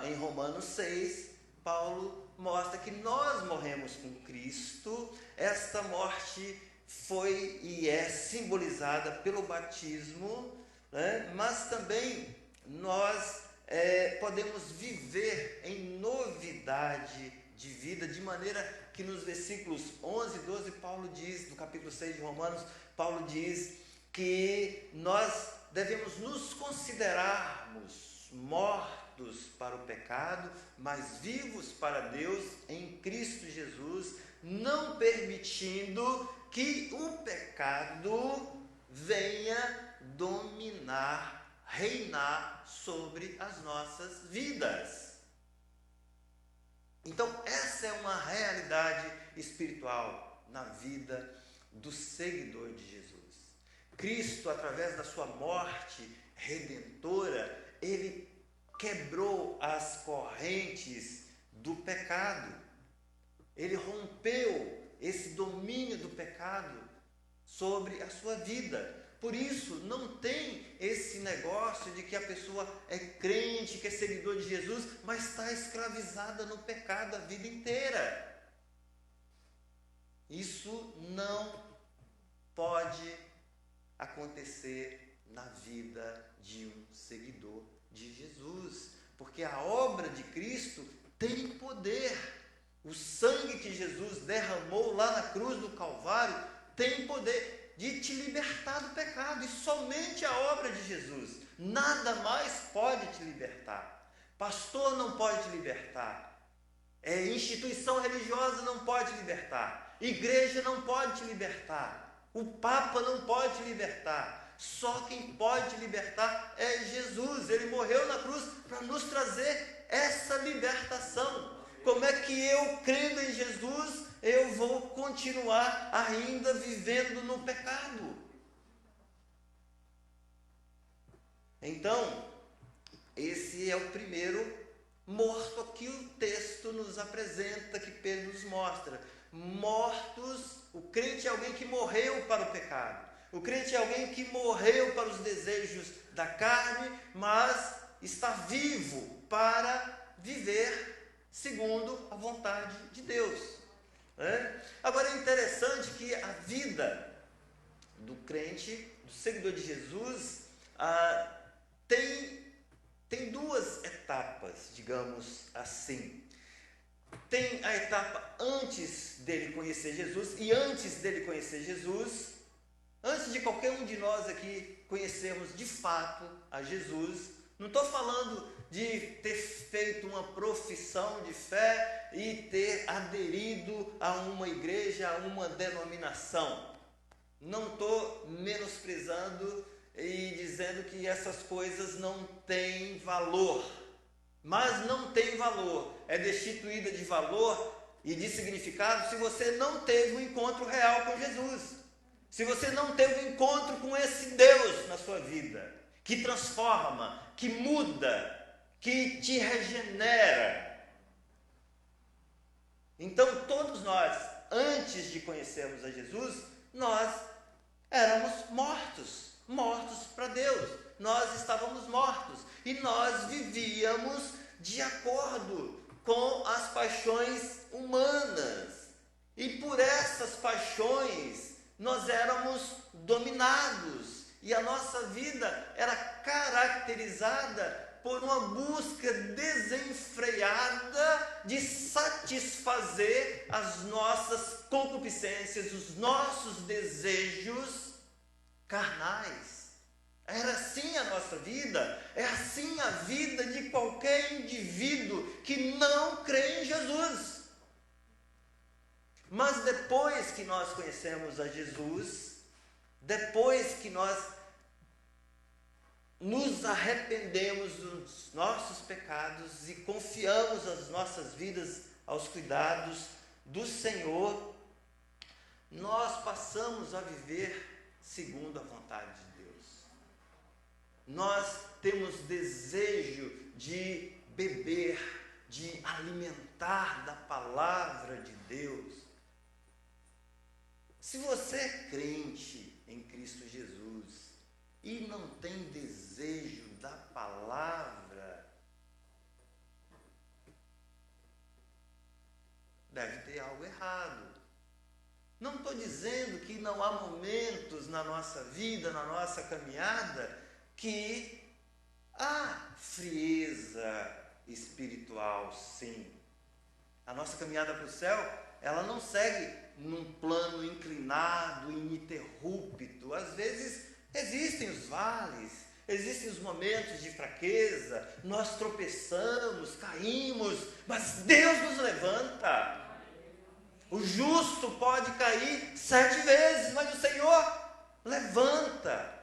em Romanos 6, Paulo mostra que nós morremos com Cristo. Esta morte foi e é simbolizada pelo batismo, né? Mas também nós podemos viver em novidade de vida, de maneira que nos versículos 11 e 12, Paulo diz, no capítulo 6 de Romanos, Paulo diz que nós devemos nos considerarmos mortos para o pecado, mas vivos para Deus em Cristo Jesus, não permitindo que o pecado venha dominar, reinar sobre as nossas vidas. Então, essa é uma realidade espiritual na vida do seguidor de Jesus. Cristo, através da sua morte redentora, ele quebrou as correntes do pecado. Ele rompeu esse domínio do pecado sobre a sua vida. Por isso, não tem esse negócio de que a pessoa é crente, que é seguidor de Jesus, mas está escravizada no pecado a vida inteira. Isso não pode acontecer na vida de um seguidor de Jesus, porque a obra de Cristo tem poder. O sangue que Jesus derramou lá na cruz do Calvário tem poder de te libertar do pecado, e somente a obra de Jesus. Nada mais pode te libertar. Pastor não pode te libertar. Instituição religiosa não pode te libertar. Igreja não pode te libertar. O Papa não pode te libertar. Só quem pode te libertar é Jesus. Ele morreu na cruz para nos trazer essa libertação. Como é que eu, crendo em Jesus, eu vou continuar ainda vivendo no pecado? Então, esse é o primeiro morto que o texto nos apresenta, que Pedro nos mostra. Mortos, o crente é alguém que morreu para o pecado. O crente é alguém que morreu para os desejos da carne, mas está vivo para viver segundo a vontade de Deus. Agora é interessante que a vida do crente, do seguidor de Jesus, tem duas etapas, digamos assim. Tem a etapa antes dele conhecer Jesus, e antes dele conhecer Jesus, antes de qualquer um de nós aqui conhecermos de fato a Jesus, não estou falando de ter feito uma profissão de fé e ter aderido a uma igreja, a uma denominação. Não estou menosprezando e dizendo que essas coisas não têm valor. Mas não tem valor, é destituída de valor e de significado se você não teve um encontro real com Jesus. Se você não teve um encontro com esse Deus na sua vida, que transforma, que muda, que te regenera. Então todos nós, antes de conhecermos a Jesus, nós éramos mortos para Deus. Nós estávamos mortos e nós vivíamos de acordo com as paixões humanas. E por essas paixões nós éramos dominados e a nossa vida era caracterizada por uma busca desenfreada de satisfazer as nossas concupiscências, os nossos desejos carnais. Era assim a nossa vida, é assim a vida de qualquer indivíduo que não crê em Jesus. Mas depois que nós conhecemos a Jesus, depois que nós nos arrependemos dos nossos pecados e confiamos as nossas vidas aos cuidados do Senhor, nós passamos a viver segundo a vontade de Deus. Nós temos desejo de beber, de alimentar da palavra de Deus. Se você é crente em Cristo Jesus e não tem desejo da palavra, deve ter algo errado. Não estou dizendo que não há momentos na nossa vida, na nossa caminhada, que há frieza espiritual, sim. A nossa caminhada para o céu, ela não segue num plano inclinado, ininterrupto. Às vezes existem os vales, existem os momentos de fraqueza, nós tropeçamos, caímos, mas Deus nos levanta. O justo pode cair 7 vezes, mas o Senhor levanta.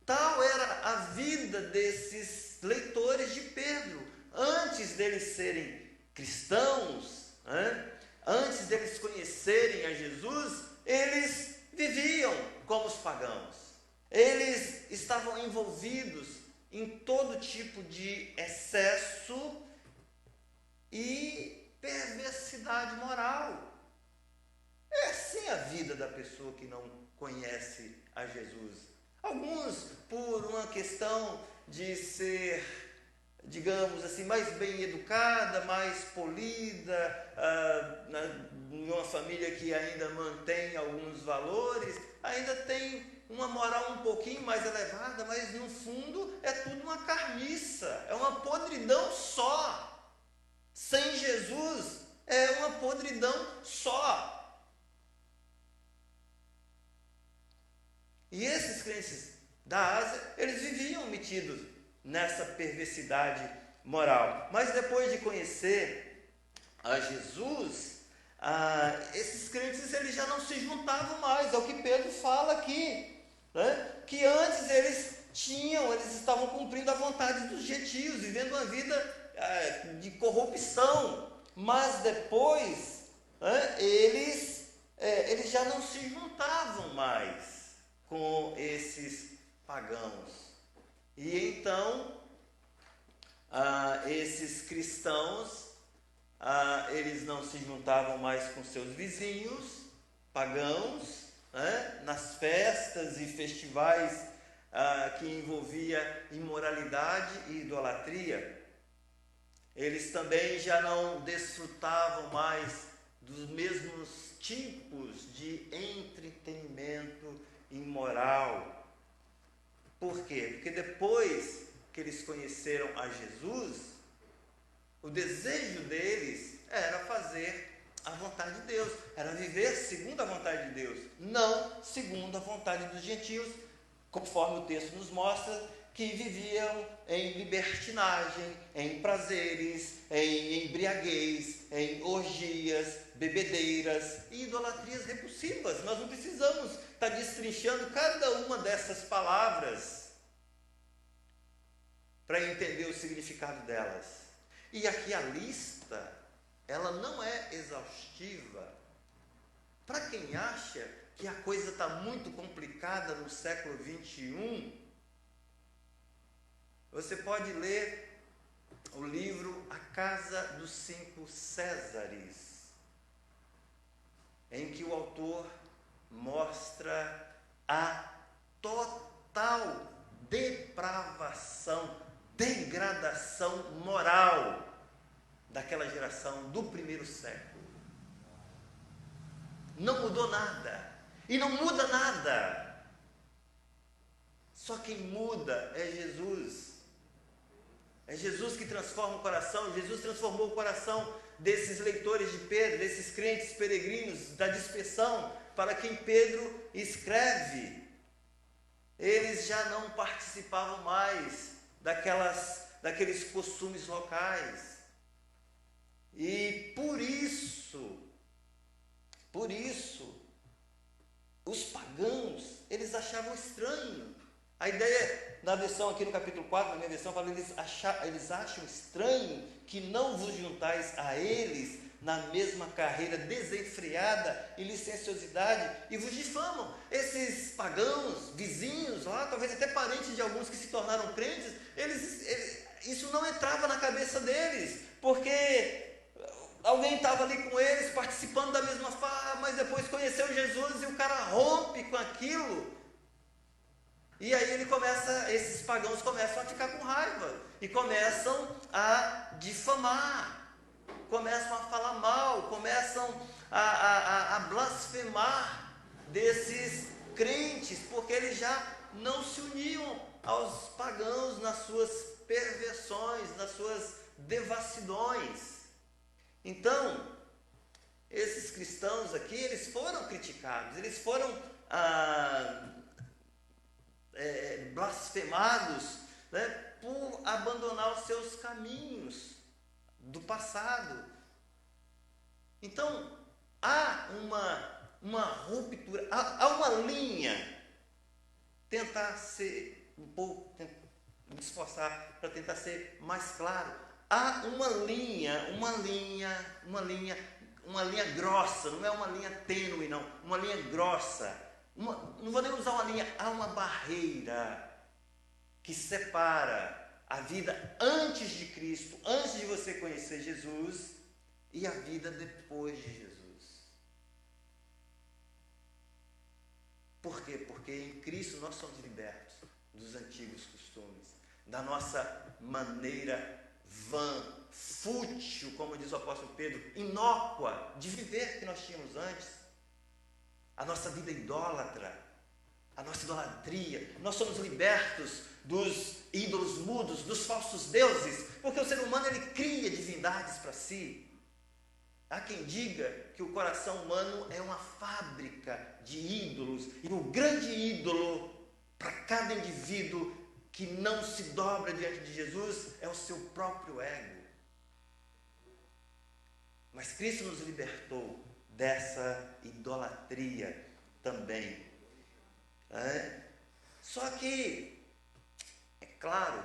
Tal era a vida desses leitores de Pedro. Antes deles serem cristãos, antes deles conhecerem a Jesus, eles viviam como os pagãos. Eles estavam envolvidos em todo tipo de excesso e perversidade moral. É assim a vida da pessoa que não conhece a Jesus. Alguns, por uma questão de ser, digamos assim, mais bem educada, mais polida, em uma família que ainda mantém alguns valores, ainda tem uma moral um pouquinho mais elevada, mas no fundo é tudo uma carniça, é uma podridão só. Sem Jesus é uma podridão só. E esses crentes da Ásia, eles viviam metidos nessa perversidade moral. Mas depois de conhecer a Jesus, esses crentes eles já não se juntavam mais. É o que Pedro fala aqui, né? Que antes eles estavam cumprindo a vontade dos gentios, vivendo uma vida de corrupção. Mas depois, eles já não se juntavam mais com esses pagãos. E então, esses cristãos, eles não se juntavam mais com seus vizinhos, pagãos, nas festas e festivais que envolvia imoralidade e idolatria. Eles também já não desfrutavam mais dos mesmos tipos de entretenimento imoral. Por quê? Porque depois que eles conheceram a Jesus, o desejo deles era fazer a vontade de Deus, era viver segundo a vontade de Deus, não segundo a vontade dos gentios, conforme o texto nos mostra, que viviam em libertinagem, em prazeres, em embriaguez, em orgias, bebedeiras e idolatrias repulsivas. Nós não precisamos estar destrinchando cada uma dessas palavras para entender o significado delas. E aqui a lista, ela não é exaustiva. Para quem acha que a coisa está muito complicada no século 21, você pode ler o livro A Casa dos Cinco Césares, em que o autor mostra a total depravação, degradação moral daquela geração do primeiro século. Não mudou nada e não muda nada. Só quem muda é Jesus. É Jesus que transforma o coração. Jesus transformou o coração desses leitores de Pedro, desses crentes peregrinos da dispersão, para quem Pedro escreve. Eles já não participavam mais daqueles costumes locais. E por isso, os pagãos, eles achavam estranho. A ideia, na versão aqui no capítulo 4, na minha versão, fala que eles acham estranho que não vos juntais a eles na mesma carreira desenfreada e licenciosidade, e vos difamam. Esses pagãos, vizinhos lá, talvez até parentes de alguns que se tornaram crentes, isso não entrava na cabeça deles, porque alguém estava ali com eles, participando da mesma farra, mas depois conheceu Jesus e o cara rompe com aquilo. E aí esses pagãos começam a ficar com raiva e começam a difamar, começam a falar mal, começam a blasfemar desses crentes, porque eles já não se uniam aos pagãos nas suas perversões, nas suas devassidões. Então, esses cristãos aqui, eles foram criticados, eles foram blasfemados, né, por abandonar os seus caminhos do passado. Então, há uma ruptura, há uma linha, tentar ser um pouco, me esforçar para tentar ser mais claro. Há uma linha grossa, não é uma linha tênue, não, uma linha grossa. Não vou nem usar uma linha, há uma barreira que separa a vida antes de Cristo, antes de você conhecer Jesus, e a vida depois de Jesus. Por quê? Porque em Cristo nós somos libertos dos antigos costumes, da nossa maneira vã, fútil, como diz o apóstolo Pedro, inócua de viver que nós tínhamos antes. A nossa vida idólatra, a nossa idolatria. Nós somos libertos dos ídolos mudos, dos falsos deuses, porque o ser humano, ele cria divindades para si. Há quem diga que o coração humano é uma fábrica de ídolos, e o grande ídolo para cada indivíduo que não se dobra diante de Jesus é o seu próprio ego. Mas Cristo nos libertou dessa idolatria também. Só que, é claro,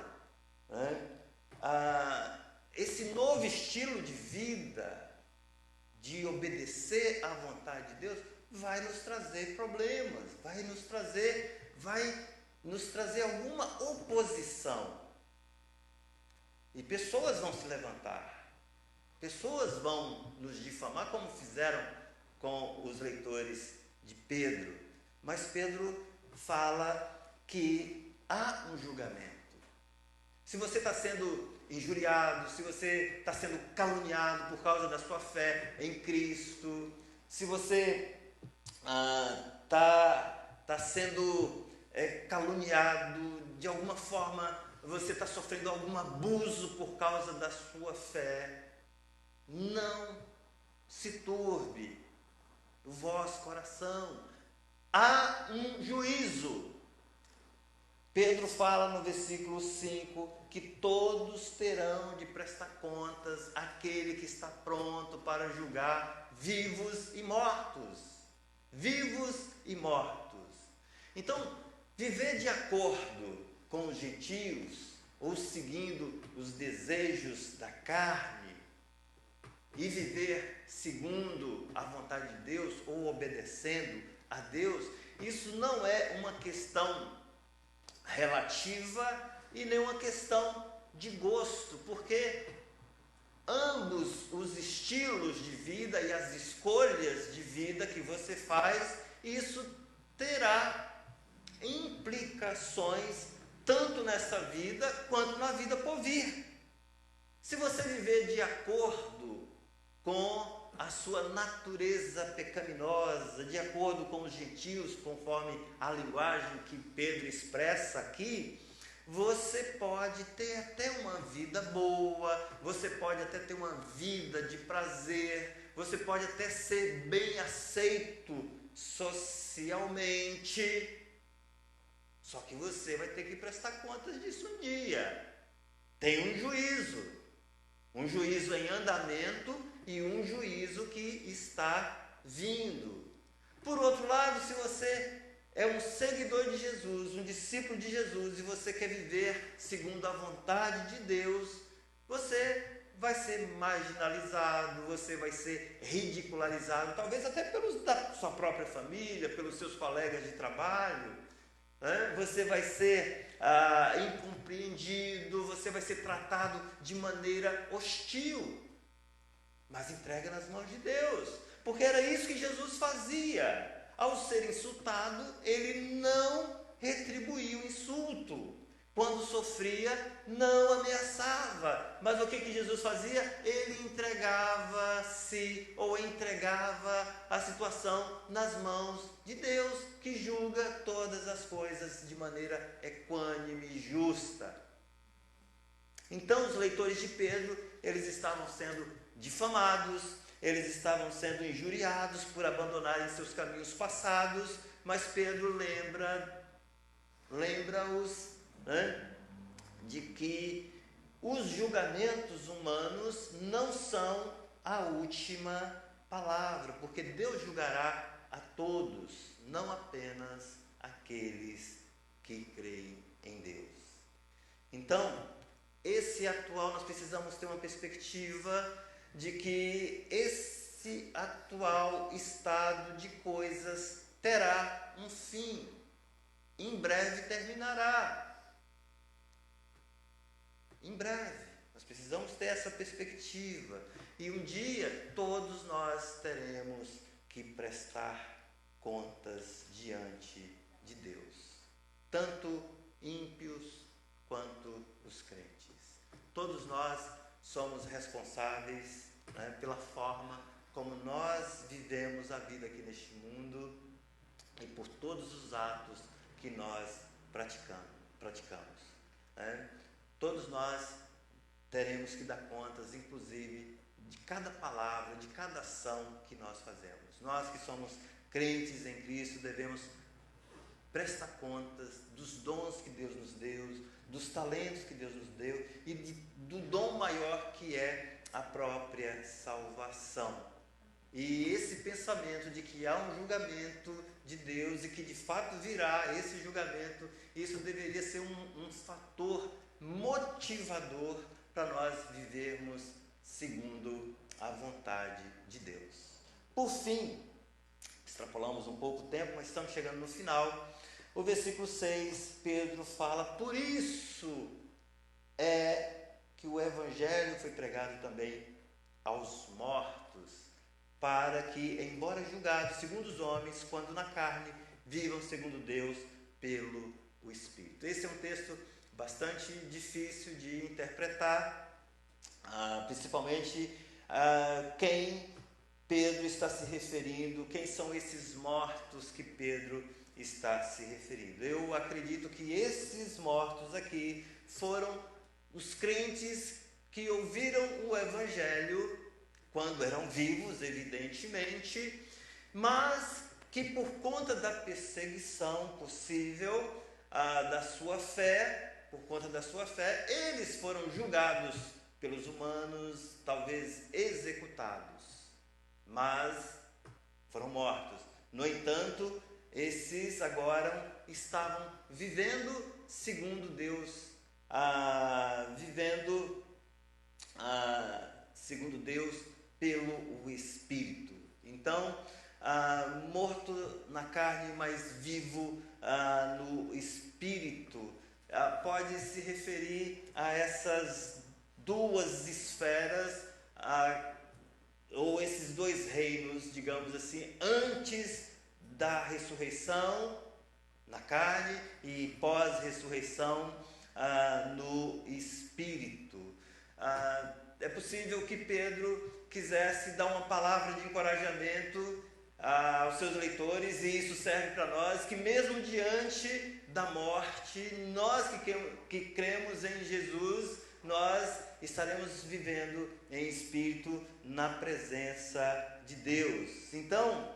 esse novo estilo de vida, de obedecer à vontade de Deus, vai nos trazer problemas, vai nos trazer alguma oposição. E pessoas vão se levantar, pessoas vão nos difamar, como fizeram com os leitores de Pedro. Mas Pedro fala que há um julgamento. Se você está sendo injuriado, se você está sendo caluniado por causa da sua fé em Cristo, se você está sendo caluniado de alguma forma, você está sofrendo algum abuso por causa da sua fé, não se turbe o vosso coração. Há um juízo. Pedro fala no versículo 5 que todos terão de prestar contas àquele que está pronto para julgar vivos e mortos. Vivos e mortos. Então, viver de acordo com os gentios, ou seguindo os desejos da carne, e viver segundo a vontade de Deus, ou obedecendo a Deus, isso não é uma questão relativa e nem uma questão de gosto, porque ambos os estilos de vida e as escolhas de vida que você faz, isso terá implicações tanto nessa vida quanto na vida por vir. Se você viver de acordo com a sua natureza pecaminosa, de acordo com os gentios, conforme a linguagem que Pedro expressa aqui, você pode ter até uma vida boa, você pode até ter uma vida de prazer, você pode até ser bem aceito socialmente, só que você vai ter que prestar contas disso um dia. Tem um juízo em andamento e um juízo que está vindo. Por outro lado, se você é um seguidor de Jesus, um discípulo de Jesus, e você quer viver segundo a vontade de Deus, você vai ser marginalizado, você vai ser ridicularizado, talvez até pelos da sua própria família, pelos seus colegas de trabalho, né? Você vai ser incompreendido, você vai ser tratado de maneira hostil, mas entrega nas mãos de Deus, porque era isso que Jesus fazia. Ao ser insultado, ele não retribuía o insulto. Quando sofria, não ameaçava. Mas o que Jesus fazia? Ele entregava-se, ou entregava a situação nas mãos de Deus, que julga todas as coisas de maneira equânime e justa. Então, os leitores de Pedro, eles estavam sendo difamados, eles estavam sendo injuriados por abandonarem seus caminhos passados, mas Pedro lembra-os, né, de que os julgamentos humanos não são a última palavra, porque Deus julgará a todos, não apenas aqueles que creem em Deus. Então, nós precisamos ter uma perspectiva de que esse atual estado de coisas terá um fim, em breve terminará. Em breve, nós precisamos ter essa perspectiva, e um dia todos nós teremos que prestar contas diante de Deus, tanto ímpios quanto os crentes. Todos nós somos responsáveis, né, pela forma como nós vivemos a vida aqui neste mundo e por todos os atos que nós praticamos. Né? Todos nós teremos que dar contas, inclusive, de cada palavra, de cada ação que nós fazemos. Nós que somos crentes em Cristo devemos prestar contas dos dons que Deus nos deu, dos talentos que Deus nos deu e do dom maior que é a própria salvação. E esse pensamento de que há um julgamento de Deus e que de fato virá esse julgamento, isso deveria ser um fator motivador para nós vivermos segundo a vontade de Deus. Por fim, extrapolamos um pouco o tempo, mas estamos chegando no final. O versículo 6, Pedro fala: por isso é que o evangelho foi pregado também aos mortos, para que, embora julgados segundo os homens, quando na carne, vivam segundo Deus pelo o Espírito. Esse é um texto bastante difícil de interpretar, principalmente quem Pedro está se referindo, quem são esses mortos que Pedro está se referindo. Eu acredito que esses mortos aqui foram os crentes que ouviram o Evangelho quando eram vivos, evidentemente, mas que por conta da perseguição possível da sua fé, por conta da sua fé, eles foram julgados pelos humanos, talvez executados, mas foram mortos. No entanto, esses agora estavam vivendo segundo Deus, segundo Deus pelo Espírito. Então, morto na carne, mas vivo no Espírito, pode se referir a essas duas esferas, ou esses dois reinos, digamos assim, antes da ressurreição na carne e pós-ressurreição no Espírito. É possível que Pedro quisesse dar uma palavra de encorajamento aos seus leitores, e isso serve para nós, que mesmo diante da morte, nós que cremos em Jesus, nós estaremos vivendo em espírito na presença de Deus. Então,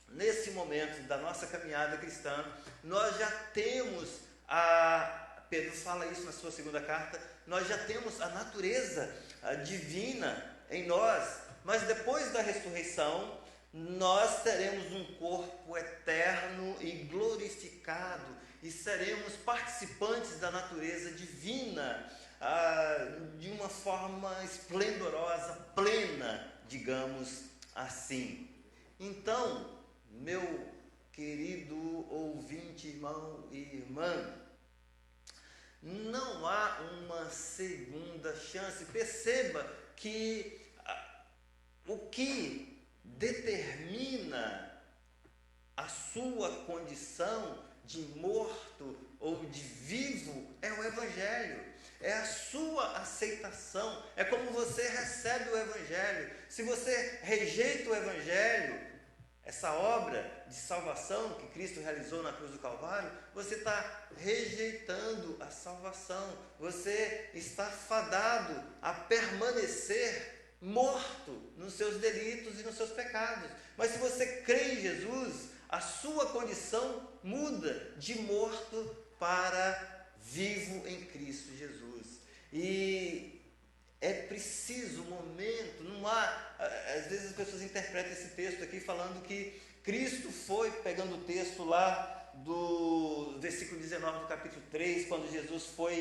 nesse momento da nossa caminhada cristã, nós já temos Pedro fala isso na sua segunda carta, nós já temos a natureza divina em nós, mas depois da ressurreição, nós teremos um corpo eterno e glorificado, e seremos participantes da natureza divina, de uma forma esplendorosa, plena, digamos assim. Então, meu querido ouvinte, irmão e irmã, não há uma segunda chance. Perceba que o que determina a sua condição de morto ou de vivo é o Evangelho, é a sua aceitação, é como você recebe o Evangelho. Se você rejeita o Evangelho, essa obra de salvação que Cristo realizou na cruz do Calvário, você está rejeitando a salvação, você está fadado a permanecer morto nos seus delitos e nos seus pecados. Mas se você crê em Jesus, a sua condição muda de morto para vivo em Cristo Jesus. E é preciso um momento, não há, às vezes as pessoas interpretam esse texto aqui falando que Cristo foi, pegando o texto lá do versículo 19 do capítulo 3, quando Jesus foi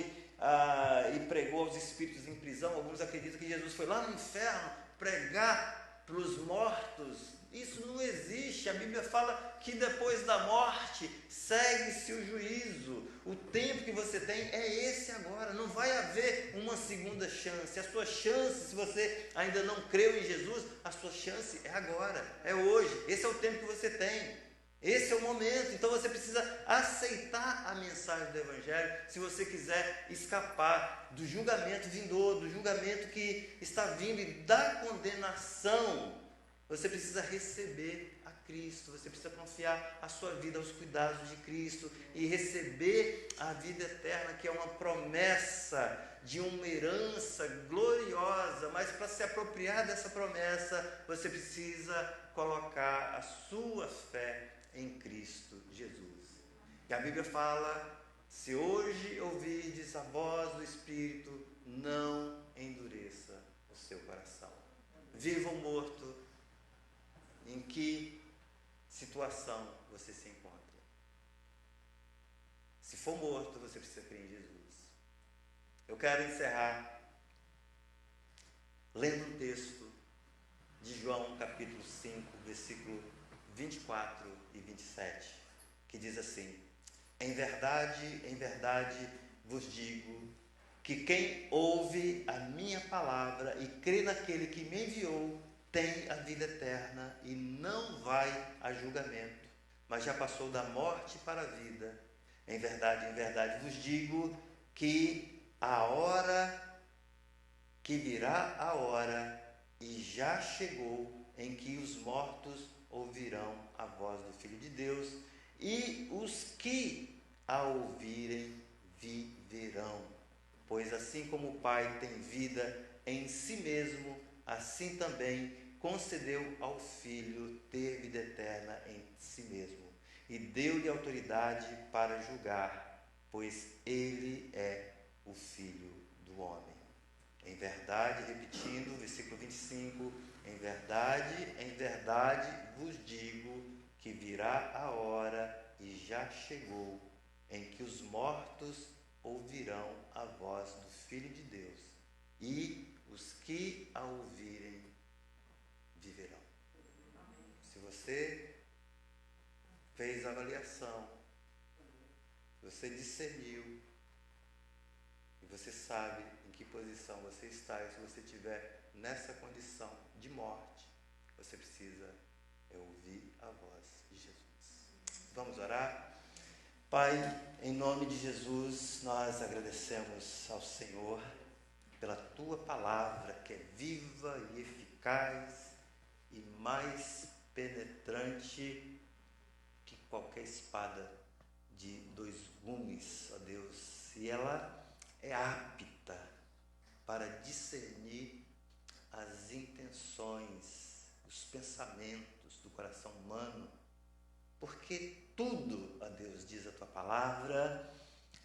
e pregou aos espíritos em prisão. Alguns acreditam que Jesus foi lá no inferno pregar para os mortos. Isso não existe. A Bíblia fala que depois da morte segue-se o juízo. O tempo que você tem é esse agora. Não vai haver uma segunda chance. A sua chance, se você ainda não creu em Jesus, a sua chance é agora, é hoje. Esse é o tempo que você tem. Esse é o momento. Então você precisa aceitar a mensagem do Evangelho se você quiser escapar do julgamento vindouro, do julgamento que está vindo e da condenação. Você precisa receber a Cristo, você precisa confiar a sua vida aos cuidados de Cristo e receber a vida eterna, que é uma promessa de uma herança gloriosa. Mas para se apropriar dessa promessa, você precisa colocar a sua fé em Cristo Jesus. E a Bíblia fala: se hoje ouvirdes a voz do Espírito, não endureça o seu coração. Viva o morto. Em que situação você se encontra? Se for morto, você precisa crer em Jesus. Eu quero encerrar lendo um texto de João capítulo 5, versículo 24 e 27, que diz assim: em verdade vos digo que quem ouve a minha palavra e crê naquele que me enviou tem a vida eterna e não vai a julgamento, mas já passou da morte para a vida. Em verdade vos digo que virá a hora, e já chegou, em que os mortos ouvirão a voz do Filho de Deus, e os que a ouvirem viverão. Pois assim como o Pai tem vida em si mesmo, assim também concedeu ao Filho ter vida eterna em si mesmo, e deu-lhe autoridade para julgar, pois ele é o Filho do homem. Em verdade, repetindo, versículo 25, em verdade vos digo que virá a hora, e já chegou, em que os mortos ouvirão a voz do Filho de Deus, e os que a ouvirem viverão. Se você fez a avaliação, você discerniu, e você sabe em que posição você está, e se você estiver nessa condição de morte, você precisa ouvir a voz de Jesus. Vamos orar? Pai, em nome de Jesus, nós agradecemos ao Senhor pela Tua palavra, que é viva e eficaz e mais penetrante que qualquer espada de 2 gumes, ó Deus, e ela é apta para discernir as intenções, os pensamentos do coração humano, porque tudo, ó Deus, diz a Tua palavra,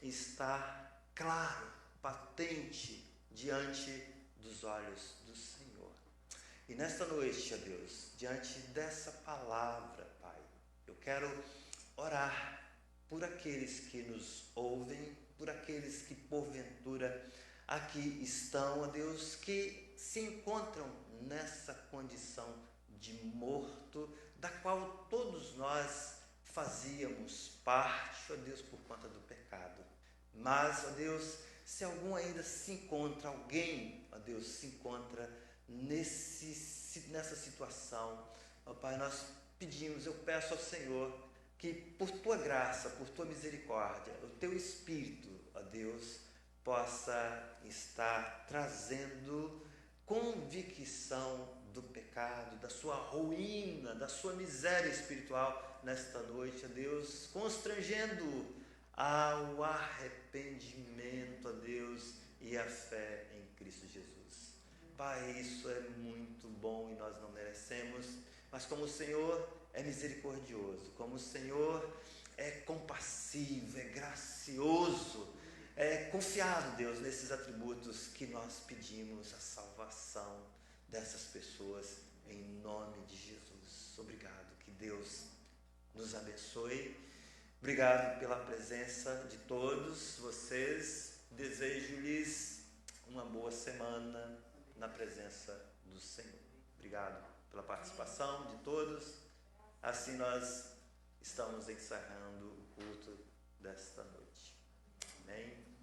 está claro, patente diante dos olhos do Senhor. E nesta noite, ó Deus, diante dessa palavra, Pai, eu quero orar por aqueles que nos ouvem, por aqueles que porventura aqui estão, ó Deus, que se encontram nessa condição de morto, da qual todos nós fazíamos parte, ó Deus, por conta do pecado. Mas, ó Deus, se alguém ainda se encontra, ó Deus, se encontra nessa situação, ó Pai, nós pedimos, eu peço ao Senhor que por Tua graça, por Tua misericórdia, o Teu Espírito, ó Deus, possa estar trazendo convicção do pecado, da sua ruína, da sua miséria espiritual nesta noite, ó Deus, constrangendo ao arrependimento, ó Deus, e a fé em Cristo Jesus. Pai, isso é muito bom e nós não merecemos, mas como o Senhor é misericordioso, como o Senhor é compassivo, é gracioso, é confiado, Deus, nesses atributos que nós pedimos a salvação dessas pessoas, em nome de Jesus. Obrigado, que Deus nos abençoe. Obrigado pela presença de todos vocês. Desejo-lhes uma boa semana na presença do Senhor. Obrigado pela participação de todos. Assim nós estamos encerrando o culto desta noite. Amém.